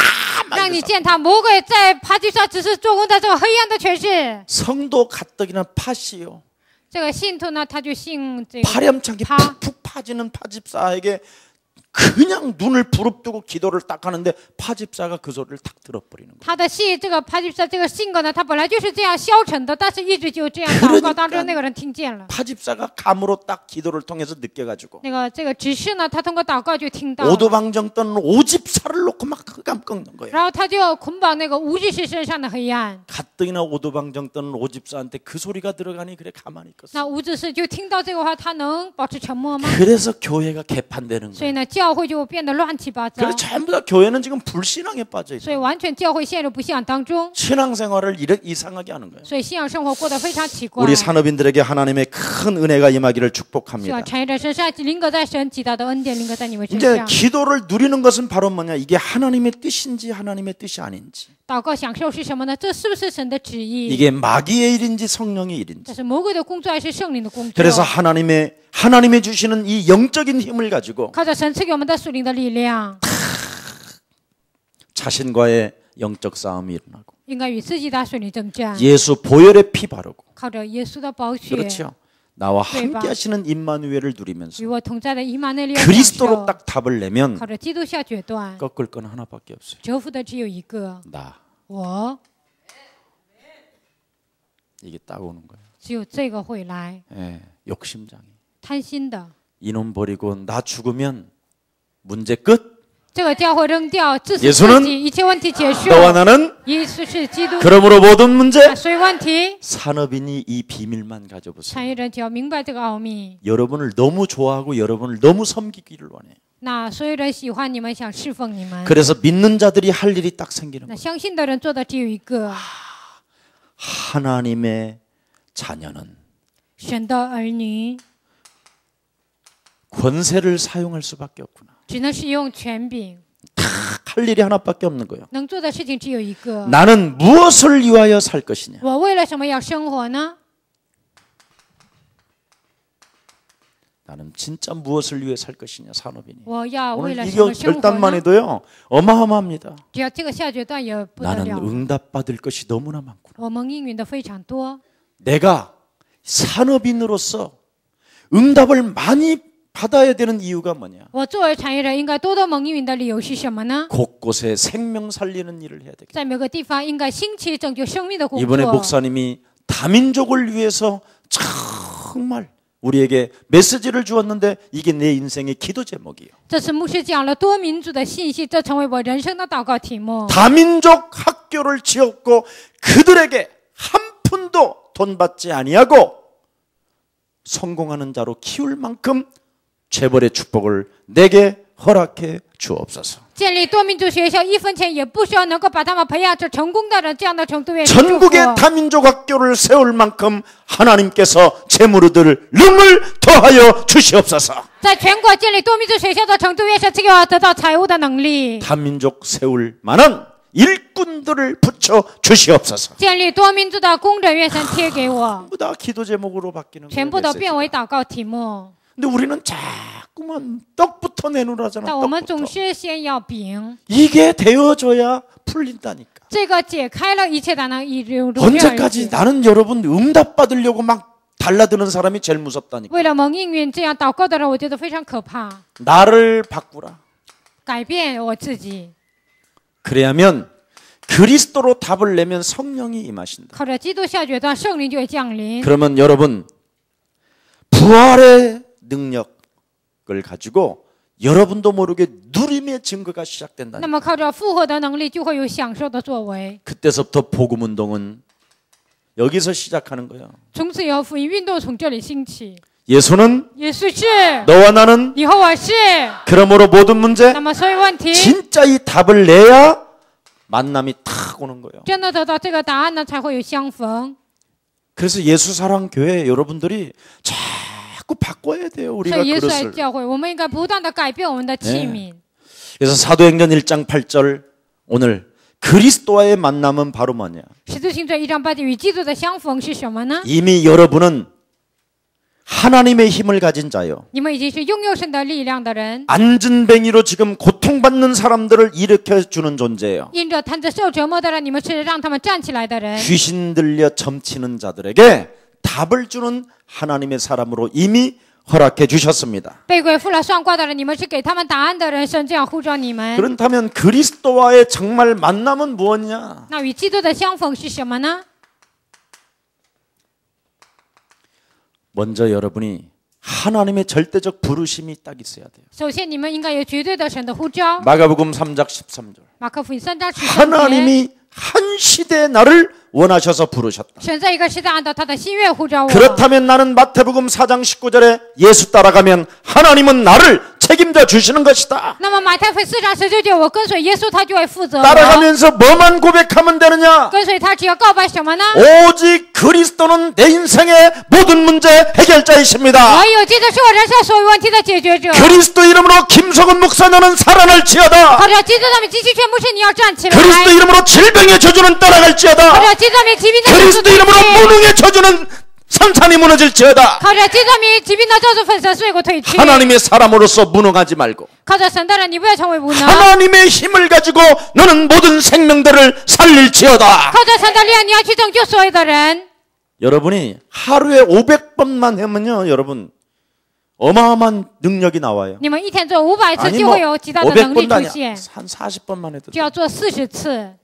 让你践踏魔鬼在爬地上只是做工的这种黑暗的权势。
성도 가뜩이나 팥이요.
这个信徒呢，他就信这个
파렴차게
他，
푹푹 파지는 파집사에게 그냥 눈을 부릅뜨고 기도를 딱 하는데 파집사가 그 소리를 탁 들어버리는 거예요.
他的性这个帕吉萨这个性格呢，他本来就是这样消沉的，但是一直就这样祷告，当中那个人听见了。
파집사가 감으로 딱 기도를 통해서 느껴가지고
这个执事呢，他通过祷告就听到了，
오도방정 떠는 오집사를 놓고 막 흑암 꺾는 거예요.
然后他就捆绑那个无执事身上的黑暗。
가뜩이나 오도방정 떠는 오집사한테 그 소리가 들어가니 그래 가만히 있겠어.
那无执事就听到这个话，他能保持沉默吗？
그래서 교회가 개판되는
所以
거예요.
呢，教会就变得乱七八糟。
그래서 전부 다 교회는 지금 불신앙에 빠져 있어요.
所以完全教会陷入不信仰当中，
신앙생활을 이렇게 이상하게 하는 거예요.
所以信仰生活过得非常奇怪。
우리 산업인들에게 하나님의 큰 은혜가 임하기를
希
축복합니다.
望产业人身上临格在神极大的恩典，临格在你们身
이제
上。
기도를 누리는 것은 바로 뭐냐? 이게 하나님의 뜻인지 하나님의 뜻이 아닌지.
祷告享受是什么呢？这是不是神的旨意？
이게 마귀의 일인지 성령의 일인지.
这是魔鬼的工作还是圣灵的工作？
그래서 하나님의 주시는 이 영적인 힘을 가지고
靠着神赐给我们的属灵的力量，
자신과의 영적 싸움이 일어나고
应该与自己的属灵征战，
예수 보혈의 피 바르고
靠着耶稣的宝血，
그렇죠. 나와 함께 하시는 임마누엘을 누리면서
与我同在的以马内利享
그리스도로
受，
딱 답을 내면
靠着基督下决断，
꺾을 건 하나밖에 없어요.
折服的只有一个，
나.
我，
이게 딱 오는 거예요.
只有这个会来，
예, 욕심장이.
贪心的。
이놈 버리고 나 죽으면 문제 끝.
这个教会扔掉，自
耶
私
稣
自己，一切问题结束。
너와 나는
耶稣是基督，
그러므로 모든 문제
所以问题，
산업인이 이 비밀만 가져보세요.
产业人就要明白这个奥秘。
여러분을 너무 좋아하고 여러분을 너무 섬기기를 원해.
那所有人喜欢你们，想侍奉你们，
그래서 믿는 자들이 할 일이 딱 생기는
那
거예요.
相信的人做的只有一个，
하나님의 자녀는
神的儿女
권세를 사용할 수밖에 없구나.
只能使用权柄，
할 일이 하나밖에 없는 거예요.
能做的事情只有一个。
나는 무엇을 위하여 살 것이냐?
我为了什么要生活呢？
나는 진짜 무엇을 위해 살 것이냐? 산업인이.
我要为
오늘
了什
이거
么生活
결단만
呢？
해도요 어마어마합니다.
只要这个下决断也不得
나는
了。
응답받을 것이 너무나 많구나.
我们应允的非常多，
내가 산업인으로서 응답을 많이 받아야 되는 이유가 뭐냐?
我作为产业人应该多多蒙应允的理由是什么呢？
곳곳에 생명 살리는 일을 해야 되겠다.
在每个地方应该兴起拯救生命的工
이번에
作。
목사님이 다민족을 위해서 정말 우리에게 메시지를 주었는데 이게 내 인생의 기도 제목이에요.
这次牧师讲了多民族的信息，这成为我人生的祷告题目。
다민족 학교를 지었고 그들에게 한 푼도 돈 받지 아니하고 성공하는 자로 키울 만큼 재벌의 축복을 내게 허락해 주옵소서.
建立多民族学校，一分钱也不需要，能够把他们培养成成功的人，这样的程度也是祝福。
전국의 다민족 학교를 세울 만큼 하나님께서 재물을 능을 더하여 주시옵소서.
在全国建立多民族学校的程度，越是赐给我得到财务的能力。
다민족 세울 만한 일꾼들을 붙여 주시옵소서.
建立多民族的工人，愿神贴给我，
전부 다 기도 제목으로 바뀌는
全
거예요.
部都变
메시지가.
为祷告题目。
근데 우리는 자꾸만 떡부터 내놓으라잖아.
但我们
떡부터.
总是先要饼，
이게 되어져야 풀린다니까.
这个解开了一切才能一如
언제까지 나는 여러분 응답 받으려고 막 달라드는 사람이 제일 무섭다니까.
为了蒙应允这样祷告的人，我觉得非常可怕。
나를 바꾸라.
改变我自己，
그래야면 그리스도로 답을 내면 성령이 임하신다.
靠着基督下决断，圣灵就会降临。
그러면 여러분 부활의 능력을 가지고 여러분도 모르게 누림의 증거가
那
시작된다.
么靠着复活的能力，就会有享受的作为。
그때서부터 복음 운동은 여기서 시작하는 거예요.
从此以后，福音运动从这里兴起。
예수는
耶稣是，
너와 나는
你和我是。
그러므로 모든 문제
那么所有问题，
진짜 이 답을 내야 만남이 탁 오는 거예요.
真的得到这个答案呢，才会有相逢。
그래서 예수 사랑 교회 여러분들이 자꾸 바꿔야 돼요.
所
우리가
以耶稣爱
그릇을.
教会，我们应该不断的改变我们的器皿。
그래서 사도행전 1장 8절 오늘 그리스도와의 만남은 바로 뭐냐?
使徒行传1章8节与基督的相逢是什么呢？
이미 여러분은 하나님의 힘을 가진 자요.
你们已经是拥有神的力量的人，
안진뱅이로 지금 고통받는 사람들을 일으켜 주는 존재예요.
因着摊着受折磨的人，你们是让他们站起来的人。
귀신 들려 점치는 자들에게 답을 주는 하나님의 사람으로 이미 허락해 주셨습니다.
被鬼附了算卦的人，你们是给他们答案的人，神这样呼召你们。
그렇다면 그리스도와의 정말 만남은 무엇이냐?
那与基督的相逢是什么呢？
먼저 여러분이 하나님의 절대적 부르심이 딱 있어야 돼요.
首先，你们应该有绝对的神的呼召。
마가복음 3장 13절.
马可福音3章13节，
하나님이 한 시대의 나를 원하셔서 부르셨다.
神在一个时代按照他的心愿呼召我。
그렇다면 나는 마태복음 4장 19절에 예수 따라가면 하나님은 나를 책임져 주시는 것이다.
那么马太福音4章19节，我跟随耶稣，他就会负责我。
따라가면서 뭐만 고백하면 되느냐?
跟随他只要告白什么呢？
오직 그리스도는 내 인생의 모든 문제 해결자이십니다.
唯有基督是我人生所有问题的解决者。
그리스도 이름으로 김석은 목사 너는 살아날지어다.
靠着基督的名，基督全牧师，你要站起来。
그리스도 이름으로 질병의 저주는
靠
따라갈지어다.
着基督的名，疾病的咒
그리스도
诅
이름으로 무능의 저주는 산산이 무너질지어다.
靠着基督的名，疾病的咒诅粉身碎骨退去。
하나님의 사람으로서 무능하지 말고
靠着神的人，你不要成为无能。
하나님의 힘을 가지고 너는 모든 생명들을 살릴지어다.
靠着神的力量，你要去拯救所有的人。
여러분이 하루에 500번만 하면요, 여러분 어마어마한 능력이 나와요.
你们一天做500次，
아니
就
뭐
会有极大的能力
500번도
出
아니야.
现。
한 40번만 해도
就
돼.
要做40次，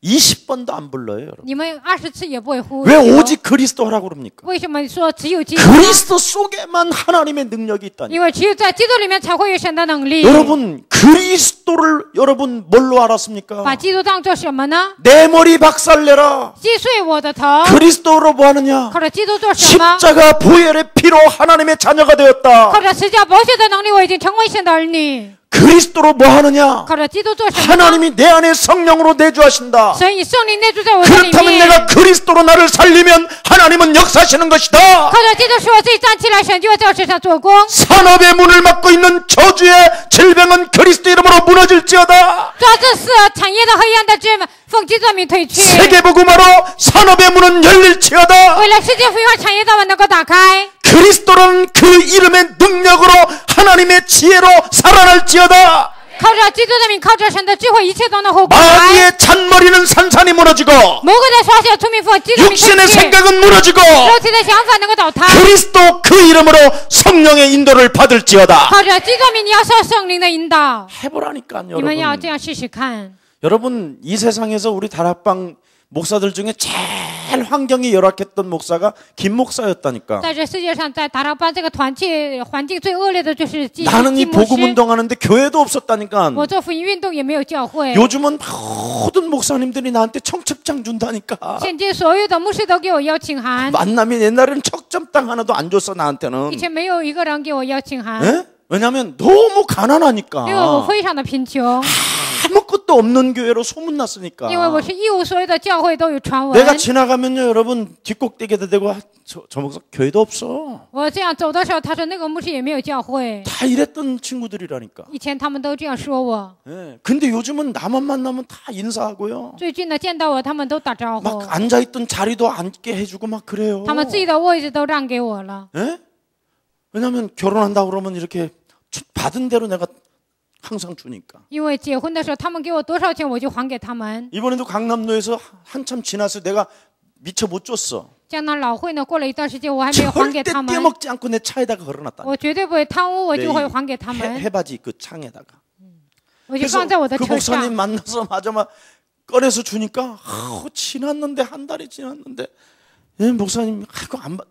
20번도 안 불러요, 여러분.
你们20次也不会呼。
왜 오직 그리스도 하라고 그럽니까?
为什么说只有基督呢？
그리스도 속에만 하나님의 능력이 있다니.
因为只有在基督里面才会有神的能力。
여러분 그리스도를 여러분 뭘로 알았습니까?
把基督当做什么呢？
내 머리 박살내라.
击碎我的头。
그리스도로 뭐 하느냐?
靠着基督做什么？
십자가 보혈의 피로 하나님의 자녀가 되었다.
靠着十架宝血的能力，我已经成为神的儿女。
그리스도로 뭐 하느냐?
靠着基督做什么呢？
하나님이 내 안에 성령으로 내주하신다.
神以圣灵内住在我的里
그렇다면
面。
내가 그리스도로 나를 살리면 하나님은 역사하시는 것이다.
靠着基督使我自己站起来，神就会在我身上做工。
산업의 문을 막고 있는 저주의 질병은 그리스도 이름으로 무너질지어다.
抓这四产业的黑暗的之门，奉基督的名退去。
세계복음화로 산업의 문은 열릴지어다.
为了世界福音化产业的门能够打开。
그리스도는 그 이름의 능력으로 하나님의 지혜로 살아날지어다.
靠着基督的名，靠着神的智慧，一切都能活过来。
마귀의 잔머리는 산산이 무너지고
魔鬼的耍小聪明奉基督的名退
육신의
去，
생각은 무너지고
肉体的想法能够倒塌。
그리스도 그 이름으로 성령의 인도를 받을지어다.
靠着基督的名，你要受圣灵的引导。
해보라니까요,
你们要这
여러분.
样试试看。
여러분 이 세상에서 우리 다락방 목사들 중에 제일 환경이 열악했던 목사가 김 목사였다니까.
在这世界上，在达拉班这个团契环境最恶劣的就是基
나는 이
牧
복음
师。
운동하는데 교회도 없었다니까.
我做福音运动也没有教会。
요즘은 모든 목사님들이 나한테 청첩장 준다니까.
现今所有的牧师都给我邀请函，
만남이 옛날에는 청첩장 하나도 안 줬어
以
나한테는.
前没有一个人给我邀请函，
에? 왜냐하면 너무
因为我
가난하니까.
非常的贫穷，
아무것도 없는 교회로 소문났으니까.
因为我是一无所有的教会都有传闻。
내가 지나가면요 여러분 뒷꼭대기에다 대고 저 목사 교회도 없어.
我这样走的时候，他说那个牧师也没有教会。
다 이랬던 친구들이라니까.
以前他们都这样说我，
예. 근데 요즘은 나만 만나면 다 인사하고요.
最近呢见到我，他们都打招呼，
막 앉아있던 자리도 앉게 해주고 막 그래요.
他们自己的位置都让给我了。
예? 왜냐하면 결혼한다고 그러면 이렇게 받은 대로 내가 항상 주니까.
因为结婚的时候，他们给我多少钱，我就还给他们。
이번에도 강남로에서 한참 지나서 내가 미처 못 줬어.
江南老会呢，过了一段时间，我还没有还给
절대
他们。
떼먹지 않고 내 차에다가 걸어놨다.
我绝对不会贪污，我就会还给他们，
해바지 그 창에다가.
我就
그래서
放在我的
그
车
목사님
上。
만나서 마저 막 꺼내서 주니까 지났는데 한 달이 지났는데 예, 목사님 아이고 안 받.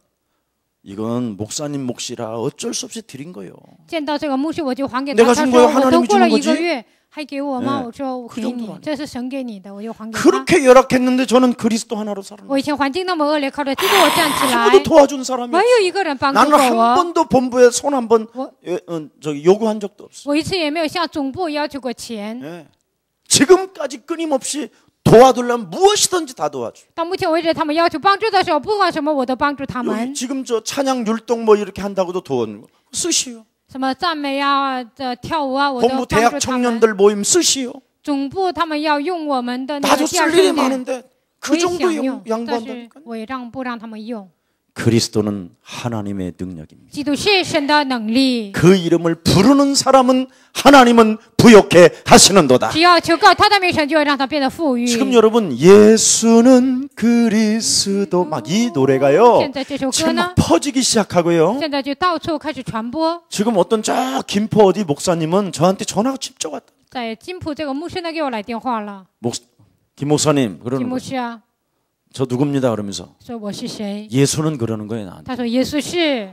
이건 목사님 몫이라 어쩔 수 없이 드린 거예요.
见到这个牧师，我就还给
내가
他。他
준
说
거예요
我
하나님이
都过了
주는
一个
거지
月，还给我吗？
네
我说我
그
给
정도
你
아니야 ，
这是神给你的，我就还给他。
그렇게 열악했는데 저는 그리스도 하나로 살았는데
我以前环境那么恶劣，靠着基督我站起来，
아무도 도와준 사람이
没
없어.
有一个人帮助
나는
过
한
我，
번도 본부에 손 한 번
我
저기 요구한 적도 없어.
我一次也没有向总部要求过钱。
예. 지금까지 끊임없이 도와달라면 무엇이든지 다 도와줘.
到目前为止，他们要求帮助的时候，不管什么我都帮助他
여기
们。
지금 저 찬양 율동 뭐 이렇게 한다고도 도와주는 거 쓰시오.
什么赞美啊、跳舞啊，我都
본부
帮
대학
助他们。
청년들 모임 쓰시오.
总部他们要用我们的那
나도
个第二
쓸 일이
圣殿，
많은데
我
그
也想
정도
用，但是
양보한다니까.
我也不让他们用。
그리스도는 하나님의 능력입니다.
基督是神的能力。
그 이름을 부르는 사람은 하나님은 부욕해 하시는도다.
只要求告他的名称，就会让他变得富裕。
지금 여러분 예수는 그리스도 막 이 노래가요.
现在这首歌
지금
呢
막 ， 퍼지기 시작하고요.
现在就到处开始传播。
지금 어떤 저 김포 어디 목사님은 저한테 전화가 직접 왔다.
在金浦这个牧师呢给我来电话了，
김 목사님
金
그러는
牧
거예요.
师啊，
저 누굽니다 그러면서
说我是谁？
예수는 그러는 거예요 나한테.
他说耶稣是，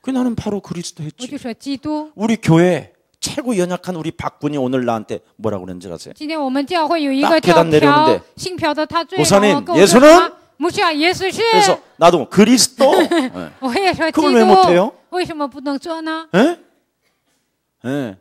그 나는 바로 그리스도
我
했지.
就说基督。
우리 교회 최고 연약한 우리 박군이 오늘 나한테 뭐라고 그랬는지 아세요?
今天我们教会有一
딱
个叫
계단 내려오는데
朴姓朴的，他最
목사님
后跟我说
예수는
什么？牧师啊，耶稣是。
그래서 나도 그리스도. 예.
我也说基
그걸 왜 못해요?
督，为什么不能做呢？
예? 예.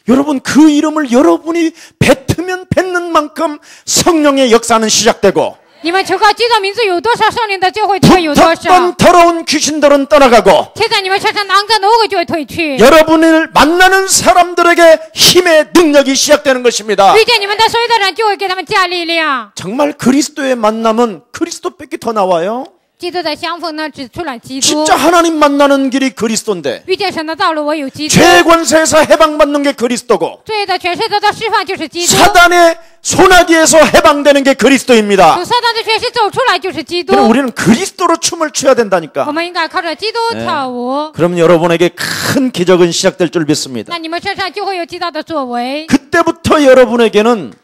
여러분 그 이름을 여러분이 뱉으면 뱉는 만큼 성령의 역사는 시작되고
你们求告基督名字有多少，圣灵的就会退有多少。
붙었던 더러운 귀신들은 떠나가고
贴在你们身上囊着的恶就会退去。
여러분을 만나는 사람들에게 힘의 능력이 시작되는 것입니다.
遇见你们的所有的人，就会给他们加力量。
정말 그리스도의 만남은 그리스도밖에 더 나와요.
基督的相逢呢，只出来基督。
진짜 하나님 만나는 길이 그리스도인데
遇见神的道路，我有基督。
죄의 권세에서 해방받는 게 그리스도고
罪的权势得到释放，就是基督。
사단의 소나기에서 해방되는 게 그리스도입니다.
从撒旦的权势走出来，就是基督。
그럼 우리는 그리스도로 춤을 춰야
我
된다니까.
们应该靠着基督跳舞。
그럼 여러분에게 큰 기적은 시작될 줄 믿습니다.
那你们身上就会有极大的作为。
그때부터 여러분에게는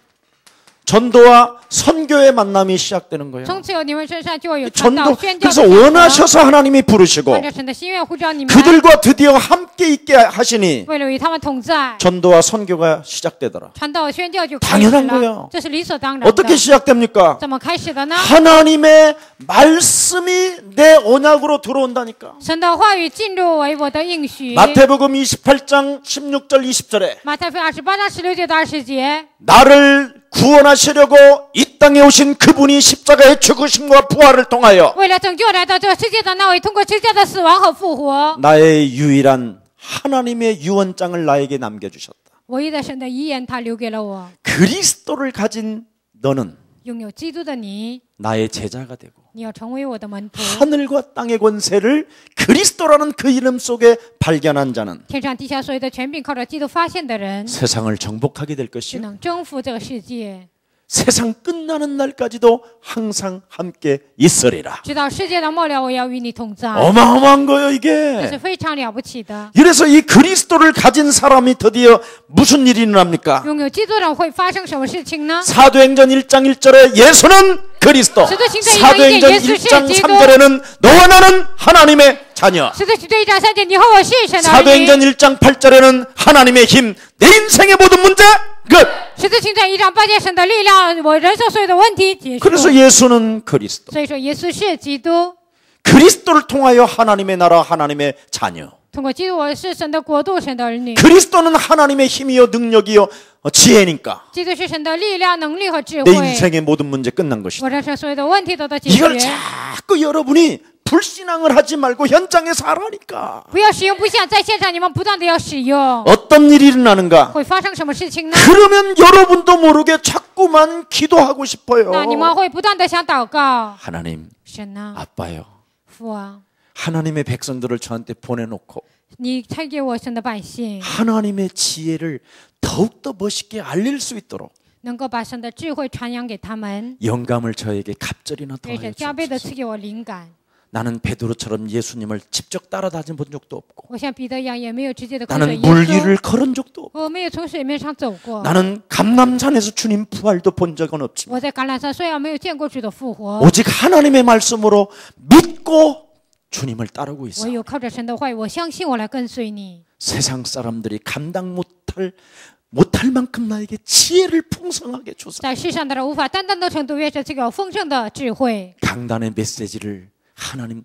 전도와 선교의 만남이 시작되는 거예요.
从此有你们身上就会有传道
전도
宣教的
그래서
相逢。
원하셔서 하나님이 부르시고
按照神的心愿呼召你们，
그들과 드디어 함께 있게 하시니
为了与他们同在，
전도와 선교가 시작되더라.
传道宣教就开始
당연한
了
거예요 。
这是理所当然的。
어떻게 시작됩니까?
怎么开始的呢？
하나님의 말씀이 내 언약으로 들어온다니까.
神的话语进入为我的应许。
마태복음 28장 16절 20절에
马太福音28章16节到20节，
나를 구원하시려고 이 땅에 오신 그분이 십자가의 죽으심과 부활을 통하여
为了拯救来到这个世界的那位，通过十字架的死亡和复活，
나의 유일한 하나님의 유언장을 나에게 남겨주셨다.
唯一的神的遗言，他留给了我。
그리스도를 가진 너는
拥有基督的你，
나의 제자가 되고
你要成为我的门徒。
하늘과 땅의 권세를 그리스도라는 그 이름 속에 발견한 자는
天上地下所有的权柄，靠着基督发现的人，
세상을 정복하게 될
就
것이요
能征服这个世界，
세상 끝나는 날까지도 항상 함께 있으리라.
直到世界的末了，我要与你同在。
어마어마한 거예요
这是
이게.
非常了不起的。
이래서 이 그리스도를 가진 사람이 드디어 무슨 일이 일어납니까?
拥有基督的人会发生什么事情呢？
사도행전 1장 1절에 예수는 그리스도. 사도행전 1장 3절에는 너와 나는 하나님의 자녀.
使徒行传1章3节，你和我是神的儿女。
사도행전 1장 8절에는 하나님의 힘. 내 인생의 모든 문제 끝.
使徒行传1章8节，神的力量，我人生所有的问题结束。
그래서 예수는 그리스도.
所以说，耶稣是基督，
그리스도를 통하여 하나님의 나라, 하나님의 자녀.
通过基督，我是神的国度，神的儿女。
그리스도는 하나님의 힘이요 능력이요 지혜니까
基督是神的力量、能力和智
내
慧。
인생의 모든 문제 끝난 것이다.
我人生所有的问题都得解
이걸
决。
자꾸 여러분이 불신앙을 하지 말고 현장에서 하라니까.
不要使用不像在现场，你们不断的要使用，
어떤 일이 일어나는가?
会发生什么事情呢？
그러면 여러분도 모르게 자꾸만 기도하고 싶어요.
那你们会不断的想祷告，
하나님,
神啊，
아빠요.
父啊，
하나님의 백성들을 저한테 보내놓고
你赐给我神的百姓，
하나님의 지혜를 더욱더 멋있게 알릴 수 있도록
能够把神的智慧传扬给他们，
영감을 저에게 갑절이나
也
더하여
是加倍的
주옵소서.
赐给我灵感。
나는 베드로처럼 예수님을 직접 따라다닌 본 적도 없고
我像彼得一样，也没有直接的跟随
나는
耶
물
稣，
위를 걸은 적도 없고
我没有从水面上走过。
나는 감람산에서 주님 부활도 본 적은 없지만
我在橄榄山虽然没有见过主的复活，
오직 하나님의 말씀으로 믿고 주님을 따르고
我
있어.
有靠着神的话语，我相信我来跟随你。
세상 사람들이 감당 못할 만큼 나에게 지혜를 풍성하게 주사.
在世上的人无法担当的程度，越是这个丰盛的智慧。
강단의 메시지를 하나님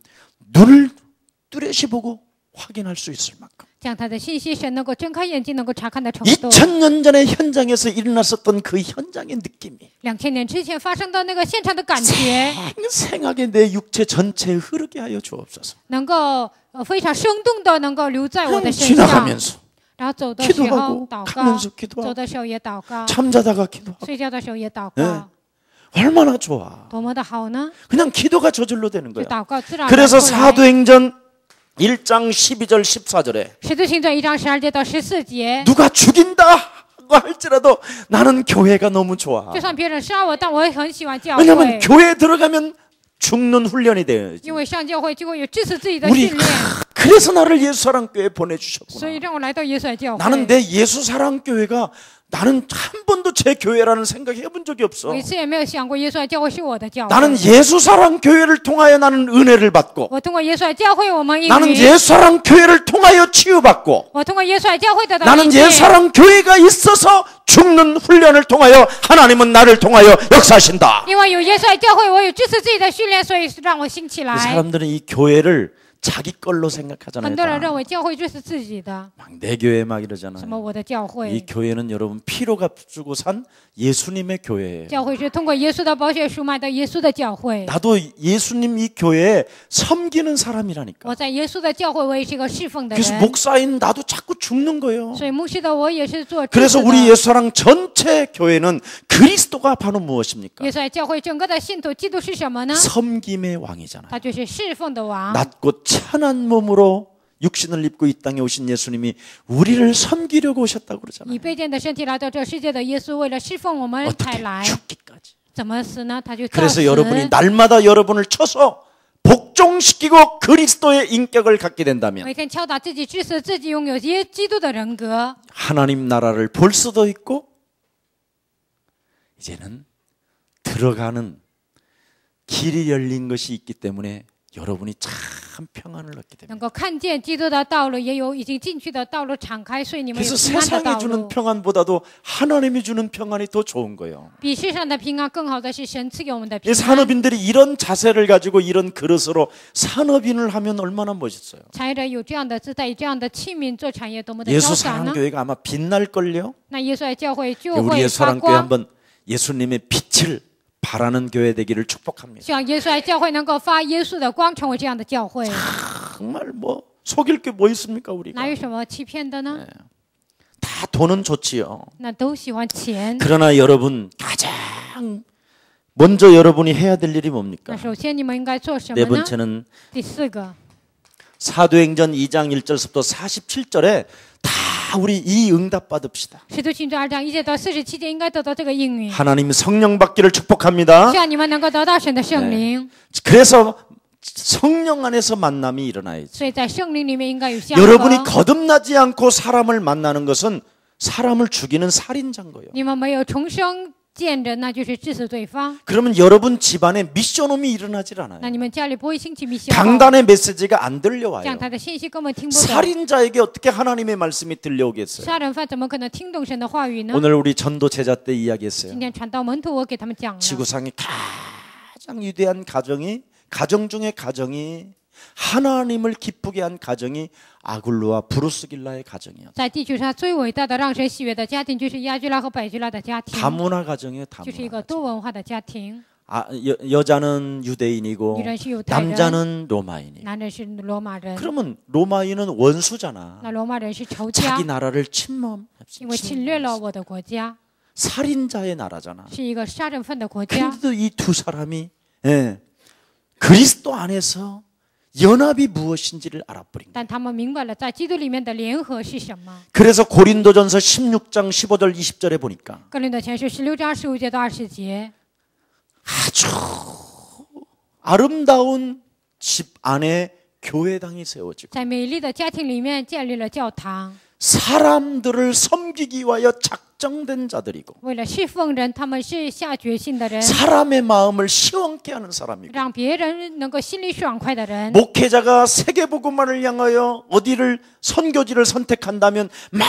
눈을 뚜렷이 보고 확인할 수 있을 만큼
将他的信息，神能够睁开眼睛，能够查看的程度。
2000년 전에 현장에서 일어났었던 그 현장의 느낌이
2000年之前发生的那个现场的感觉，
생생하게 내 육체 전체에 흐르게 하여 주옵소서.
能够非常生动的能够留在我的身上。
지나가면서
然后走的时候
기도하고
祷
가면서
告，
기도하고
走的时候也祷告，
잠자다가 기도하고
睡觉的时候也祷
네
告。
얼마나 좋아.
多么的好呢？
그냥 기도가 저절로 되는
就
거야.
祷告自然而然
그래서
出来。
사도행전 1장 12절 14절에
使徒行传1章12节到14节，
누가 죽인다 할지라도 나는 교회가 너무 좋아.
就算别人杀我，但我也很喜欢教
왜냐면
会，
교회에 들어가면 죽는 훈련이 돼야지.
因为上教会就会有致死自己的
우리
训练，
그래서 나를 예수사랑교회에
所以
보내주셨구나.
让我来到耶稣的教
나는
会。
내 예수사랑교회가 나는 한 번도 제 교회라는 생각 해본 적이 없어.
我一次也没有想过耶稣的教会是我的教
나는
会。
예수사랑교회를 통하여 나는 은혜를 받고
我通过耶稣的教会，我们应
나는
允；
예수사랑교회를 통하여 치유받고
我通过耶稣的教会得到
나는
医治。
예수사랑교회가 있어서 죽는 훈련을 통하여 하나님은 나를 통하여 역사하신다.
因为有耶稣的教会，我有致死自己的训练，所以让我兴起来。
사람들은 이 교회를 자기 걸로 생각하잖아요.
很多人
다.
认为教会就是自己的，
막 내 교회 막
什么
이러잖아요.
我的教
이
会，
교회는 여러분 피로 값주고 산 예수님의 교회예요.
教会是通过耶稣的宝血赎买的耶稣的教会。
나도 예수님 이 교회에 섬기는 사람이라니까.
我在耶稣的教会，我也是一个侍奉的
그래서
人，
목사인 나도 자꾸 죽는 거예요.
所以牧师的我也是做致
그래서
死
우리
的。
예수사랑 전체 교회는 그리스도가 바로 무엇입니까?
耶稣的教会整个的信徒，基督是什么呢？
섬김의 왕이잖아요.
他就是侍奉的王。
낮고 찬한 몸으로 육신을 입고 이 땅에 오신 예수님이 우리를 섬기려고 오셨다고
以
그러잖아요.
卑贱的身体来到这世界的耶稣，为了侍奉我们才
어떻게
来。
죽기까지.
怎么死呢？他就造
그래서
死。
여러분이 날마다 여러분을 쳐서 복종시키고 그리스도의 인격을 갖게 된다면
每天敲打自己，致死自己，拥有耶基督的人格，
하나님 나라를 볼 수도 있고 이제는 들어가는 길이 열린 것이 있기 때문에 여러분이 참 평안을 얻게 됩니다.
能够看见基督的道路，也有已经进去的道路敞开，所以你们有
그래서
平安的
세상이
道
주는
路。
평안보다도 하나님이 주는 평안이 더 좋은 거예요.
比世上的平安更好的是神赐给我们的平
이
安。
산업인들이 이런 자세를 가지고 이런 그릇으로 산업인을 하면 얼마나 멋있어요.
产业者有这样的姿态，以这样的器皿做产业，多么的潇洒呢？
예수사랑교회가 아마 빛날걸요.
那耶稣的教会就
우리
会发
예수사랑교회
光。
한번 예수님의 빛을 바라는 교회 되기를 축복합니다.
希望耶稣的教会能够发耶稣的光，成为这样的教会。
정말 뭐 속일 게 뭐 있습니까 우리가.
哪有什么欺骗的呢？
다 돈은 좋지요.
那都喜欢钱。
그러나 여러분 가장 먼저 여러분이 해야 될 일이
那
뭡니까?
首先你们应该做什
네
么呢？
번째는
第四个，
사도행전 2장 1절부터 47절에 다 우리 이 응답 받읍시다.
使徒行传2章1节到47节应该得到这个应允。
하나님 성령 받기를 축복합니다.
希望你们能够得到神的圣灵，
그래서 성령 안에서 만남이 일어나야지.
所以在圣灵里面应该有相合。
여러분이 거듭나지 않고 사람을 만나는 것은 사람을 죽이는 살인자인 거예요.
你们没有重生见人，那就是致死对方。
그러면 여러분 집안에 미션홈이 일어나질
那
않아요.
你们家里不会兴起密信号，
강단의 메시지가 안
这
들려와요.
样他的信息根本听不懂。
살인자에게 어떻게 하나님의 말씀이 들려오겠어요?
杀人犯怎么可能听懂神的话语呢？
오늘 우리 전도 제자 때 이야기했어요.
今天传道门徒，我给他们讲了，
지구상의 가장 위대한 가정이 가정 중에 가정이 하나님을 기쁘게 한 가정이 아굴루와 브루스길라의 가정이었어요.
在地球上最伟大的让神喜悦的家庭，就是亚居拉和百居拉的家庭，
다문화 가정이에요.
就是一
다문화
个
가정.
多文化的家庭。
여자는 유대인이고
女人是犹太人，
남자는 로마인이에요.
男人是罗马人。
그러면 로마인은 원수잖아.
那罗马人是仇家
자기 ， 나라를 침범.
因为侵略了我的国家，
살인자의 나라잖아.
是一个杀人犯的国家。
근데도 이 두 사람이 그리스도 안에서 연합이 무엇인지를 알아버린 거예요.
但他们明白了，在基督里面的联合是什么。
그래서 고린도전서 16장 15절 20절에 보니까
哥林多前书16章15节到20节，
아주 아름다운 집 안에 교회당이 세워지고
在美丽的家庭里面建立了教堂，
사람들을 섬기기 위하여 작정된 자들이고
为了侍奉人，他们是下决心的人，
사람의 마음을 시원케 하는 사람이고
让别人能够心里爽快的人。
목회자가 세계복음화를 향하여 어디를 선교지를 선택한다면 막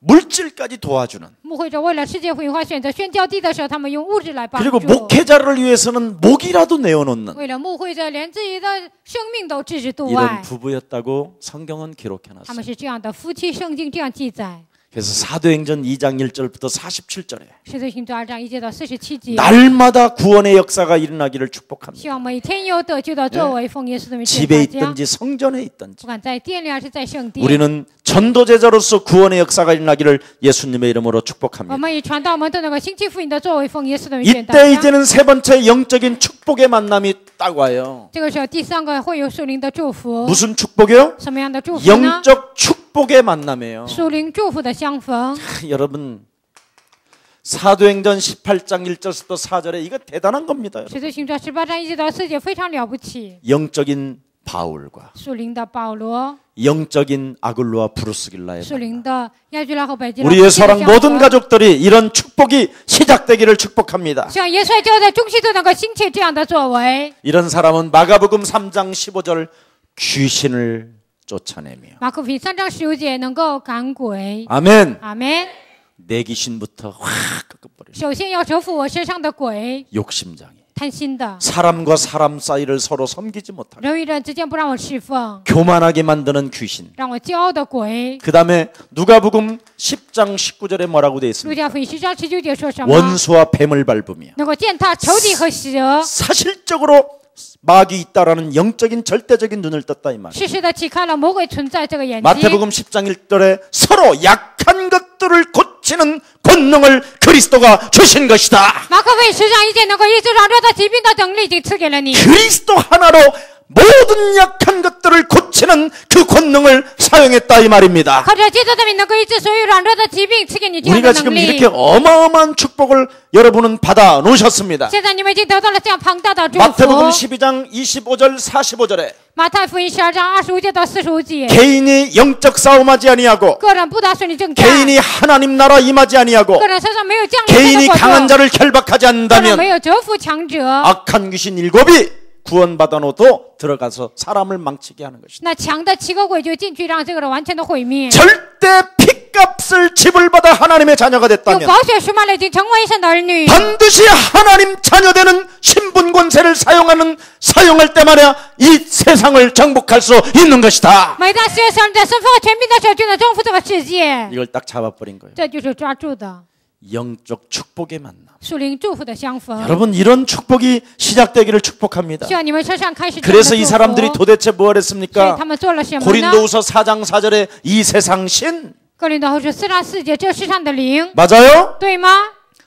물질까지 도와주는
牧会者为了世界毁坏选择宣教地的时候，他们用物质来帮
그리고
助。
목회자를 위해서는 목이라도 내어놓는
为了牧会者，连自己的生命都置之度
이런
外。
부부였다고 성경은
他们
기록해놨어요.
是这样的夫妻，圣经这样记载。
그래서 사도행전 2장 1절부터 47절에
使徒行传2章1节到47节，
날마다 구원의 역사가 일어나기를
希
축복합니다.
望每天有得救的作为，奉耶稣的名劝
집에
大家，
있든지 성전에 있든지
不管在店里还是在圣殿，
우리는 전도제자로서 구원의 역사가 일어나기를 예수님의 이름으로
我
축복합니다.
们以传道门的那个星期福音的作为，奉耶稣的名劝大
이때
家。
이제는 세 번째 영적인 축복의 만남이 딱 와요.
这个时候，第三个会有属灵的祝福，
무슨 축복이요?
什么样的祝福呢？
영적 축복의 만남이에요.
属灵祝福的相逢。
여러분 사도행전 18장 1절부터 4절에 이거 대단한 겁니다. 여러분.
使徒行传18章1节到4节非常了不起，
영적인 바울과
属灵的保罗，
영적인 아굴로와 브루스길라의
属灵的亚居拉和百基拉，
우리 예수랑 모든 가족들이 이런 축복이 시작되기를 축복합니다.
像耶稣教在中西都能够兴起这样的作为。
이런 사람은 마가복음 3장 15절 귀신을 쫓아내며
马可福音3章15节能够赶鬼，
아멘.
阿门。
내 귀신부터 확 꺾어버리죠.
首先要折服我身上的鬼，
욕심장애.
贪心的，
사람과 사람 사이를 서로 섬기지 못하게
人与人之间不让我侍奉，
교만하게 만드는 귀신.
让我骄傲的鬼。
그 다음에 누가복음 10장 19절에 뭐라고 되어
路
있습니까?
加福音10章19节说什么？
원수와 뱀을 밟으며
能够践踏仇敌和蛇，
사실적으로 마귀 있다라는 영적인 절대적인 눈을 떴다 이 말이에요.
适时的启开了魔鬼存在这个眼睛。
마태복음 10장 1절에 서로 약한 것들을 고치는 권능을 그리스도가 주신 것이다.
马可福音10章1节能够医治软弱的疾病的能力已经赐给了你。
그리스도 하나로 모든 약한 것들을 고치는 그 권능을 사용했다 이 말입니다.
靠着基督的名能够医治所有软弱的疾病，赐给你这样
우리가
的能
지금
力
이렇게 。 어마어마한 축복을 여러분은 받아 놓으셨습니다.
现在你们已经得到了这样庞大的祝
마태복음
福。
12장 25절 45절에
马太福音12章25节到45节，
개인이 영적 싸움하지 아니하고
个人不打顺理正战，
개인이 하나님 나라 임하지 아니하고
个人身上没有降临
개인이
的国
강한
度，
자를 결박하지
个人
않는다면
没有折服强者，
악한 귀신 7이 구원받아 놓도 들어가서 사람을 망치게 하는 것이다.
那强的7个鬼就进去，让这个人完全的毁灭。
절대 핏값을 지불받아 하나님의 자녀가
用
됐다면
宝血赎买了，已经成为神的儿女。
반드시 하나님 자녀되는 신분 권세를 사용할 때마다 이 세상을 정복할 수 있는 것이다.
每当使用神的身份和权柄的时候，就能征服这个世界。
이걸 딱 잡아버린 거예요.
这就是抓住的
영적 축복의 만남.
属灵祝福的相逢。
여러분 이런 축복이 시작되기를 축복합니다.
希望你们身上开始这样的
그래서 이
祝福。
사람들이 도대체 뭘
所以
했습니까?
他们做了什么呢？
고린도후서 4장 4절에 이 세상 신
哥林多后书4章4节，这世上的灵，
맞아요?
对吗？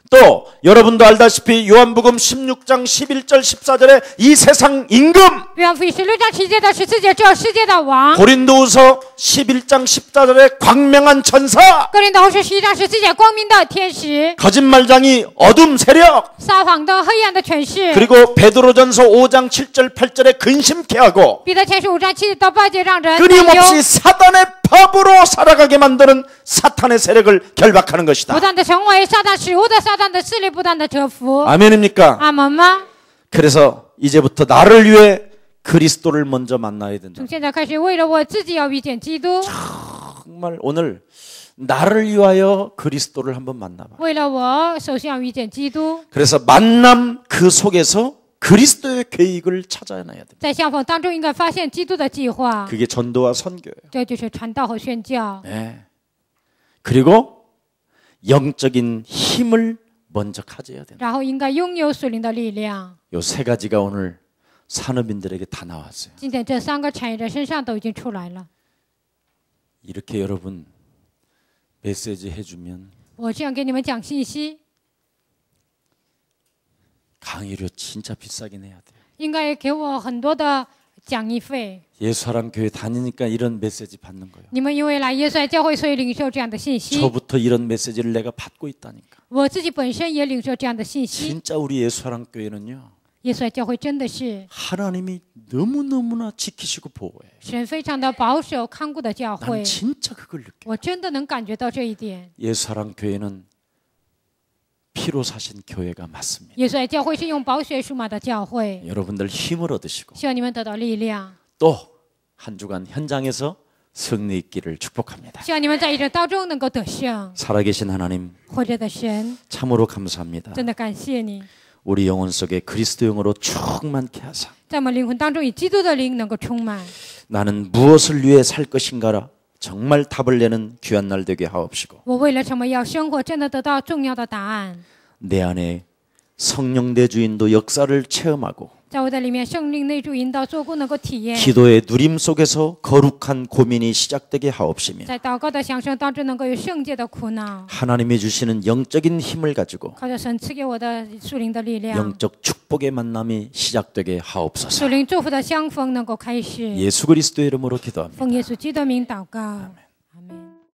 또 여러분도 알다시피 요한복음 16장 11절 14절에 이 세상 임금
约翰福音16章7节到14节，这世界的王。
고린도후서 11장 14절에 광명한 천사
哥林多后书11章14节，光明的天使，
거짓말장이 어둠 세력
撒谎的黑暗的权势。
그리고 베드로전서 5장 7절 8절에 근심케 하고
彼得前书5章7节到8节，让人担忧，
끊임없이 사단의 법으로 살아가게 만드는 사탄의 세력을 결박하는
不
것이다.
断的成为撒旦使用的撒旦的势力，不断的折服。
아멘입니까?
阿门吗？
그래서 이제부터 나를 위해 그리스도를 먼저 만나야 된다.
从现在开始，为了我自己要遇见基督，
정말 오늘 나를 위하여 그리스도를 한번 만나봐.
为了我首先要遇见基督，
그래서 만남 그 속에서 그리스도의 계획을 찾아내야 된다.
在相逢当中应该发现基督的计划，
그게 전도와 선교예요.
这就是传道和宣教。
네. 그리고 영적인 힘을 먼저 가져야 된다.
然后应该拥有属灵的力量。
요 세 가지가 오늘 산업인들에게 다 나왔어요.
今天这3个产业的身上都已经出来了。
이렇게 여러분 메시지 해주면
我这样给你们讲信息，
강의료 진짜 비싸게 내야 돼요.
应该给我很多的讲义费。
예수사랑 교회 다니니까 이런 메시지 받는 거예요.
你们因为来耶稣爱教会，所以领受这样的信息。
저부터 이런 메시지를 내가 받고 있다니까.
我自己本身也领受这样的信息。
진짜 우리 예수사랑 교회는요.
耶稣爱教会真的是
하나님이 너무너무나 지키시고 보호해.
神非常的保守看顾的教
난
会，
진짜 그걸 느껴.
我真的能感觉到这一点。
예수사랑 교회는 피로 사신 교회가 맞습니다.
耶稣爱教会是用宝血赎买的教会，
여러분들 힘을 얻으시고
希望你们得到力量，
또 한 주간 현장에서 승리 있기를 축복합니다.
希望你们在一生当中能够得胜。
살아계신 하나님
活着的神，
참으로 감사합니다.
真的感谢你，
우리 영혼 속에 그리스도 영으로 충만케 하사
在我们灵魂当中以基督的灵能够充满。
나는 무엇을 위해 살 것인가라 정말 답을 내는 귀한 날 되게 하옵시고
我为了什么要生活，真的得到重要的答案。
내 안에 성령 내주인도 역사를 체험하고
在我的里面，圣灵内住引导做工能够体验，
기도의 누림 속에서 거룩한 고민이 시작되게 하옵시며
在祷告的响声当中能够有圣洁的苦恼，
하나님이 주시는 영적인 힘을 가지고
靠着神赐给我的属灵的力量，
영적 축복의 만남이 시작되게 하옵소서.
属灵祝福的相逢能够开始。
예수 그리스도의 이름으로 기도합니다.
奉耶稣基督的名祷告，阿门。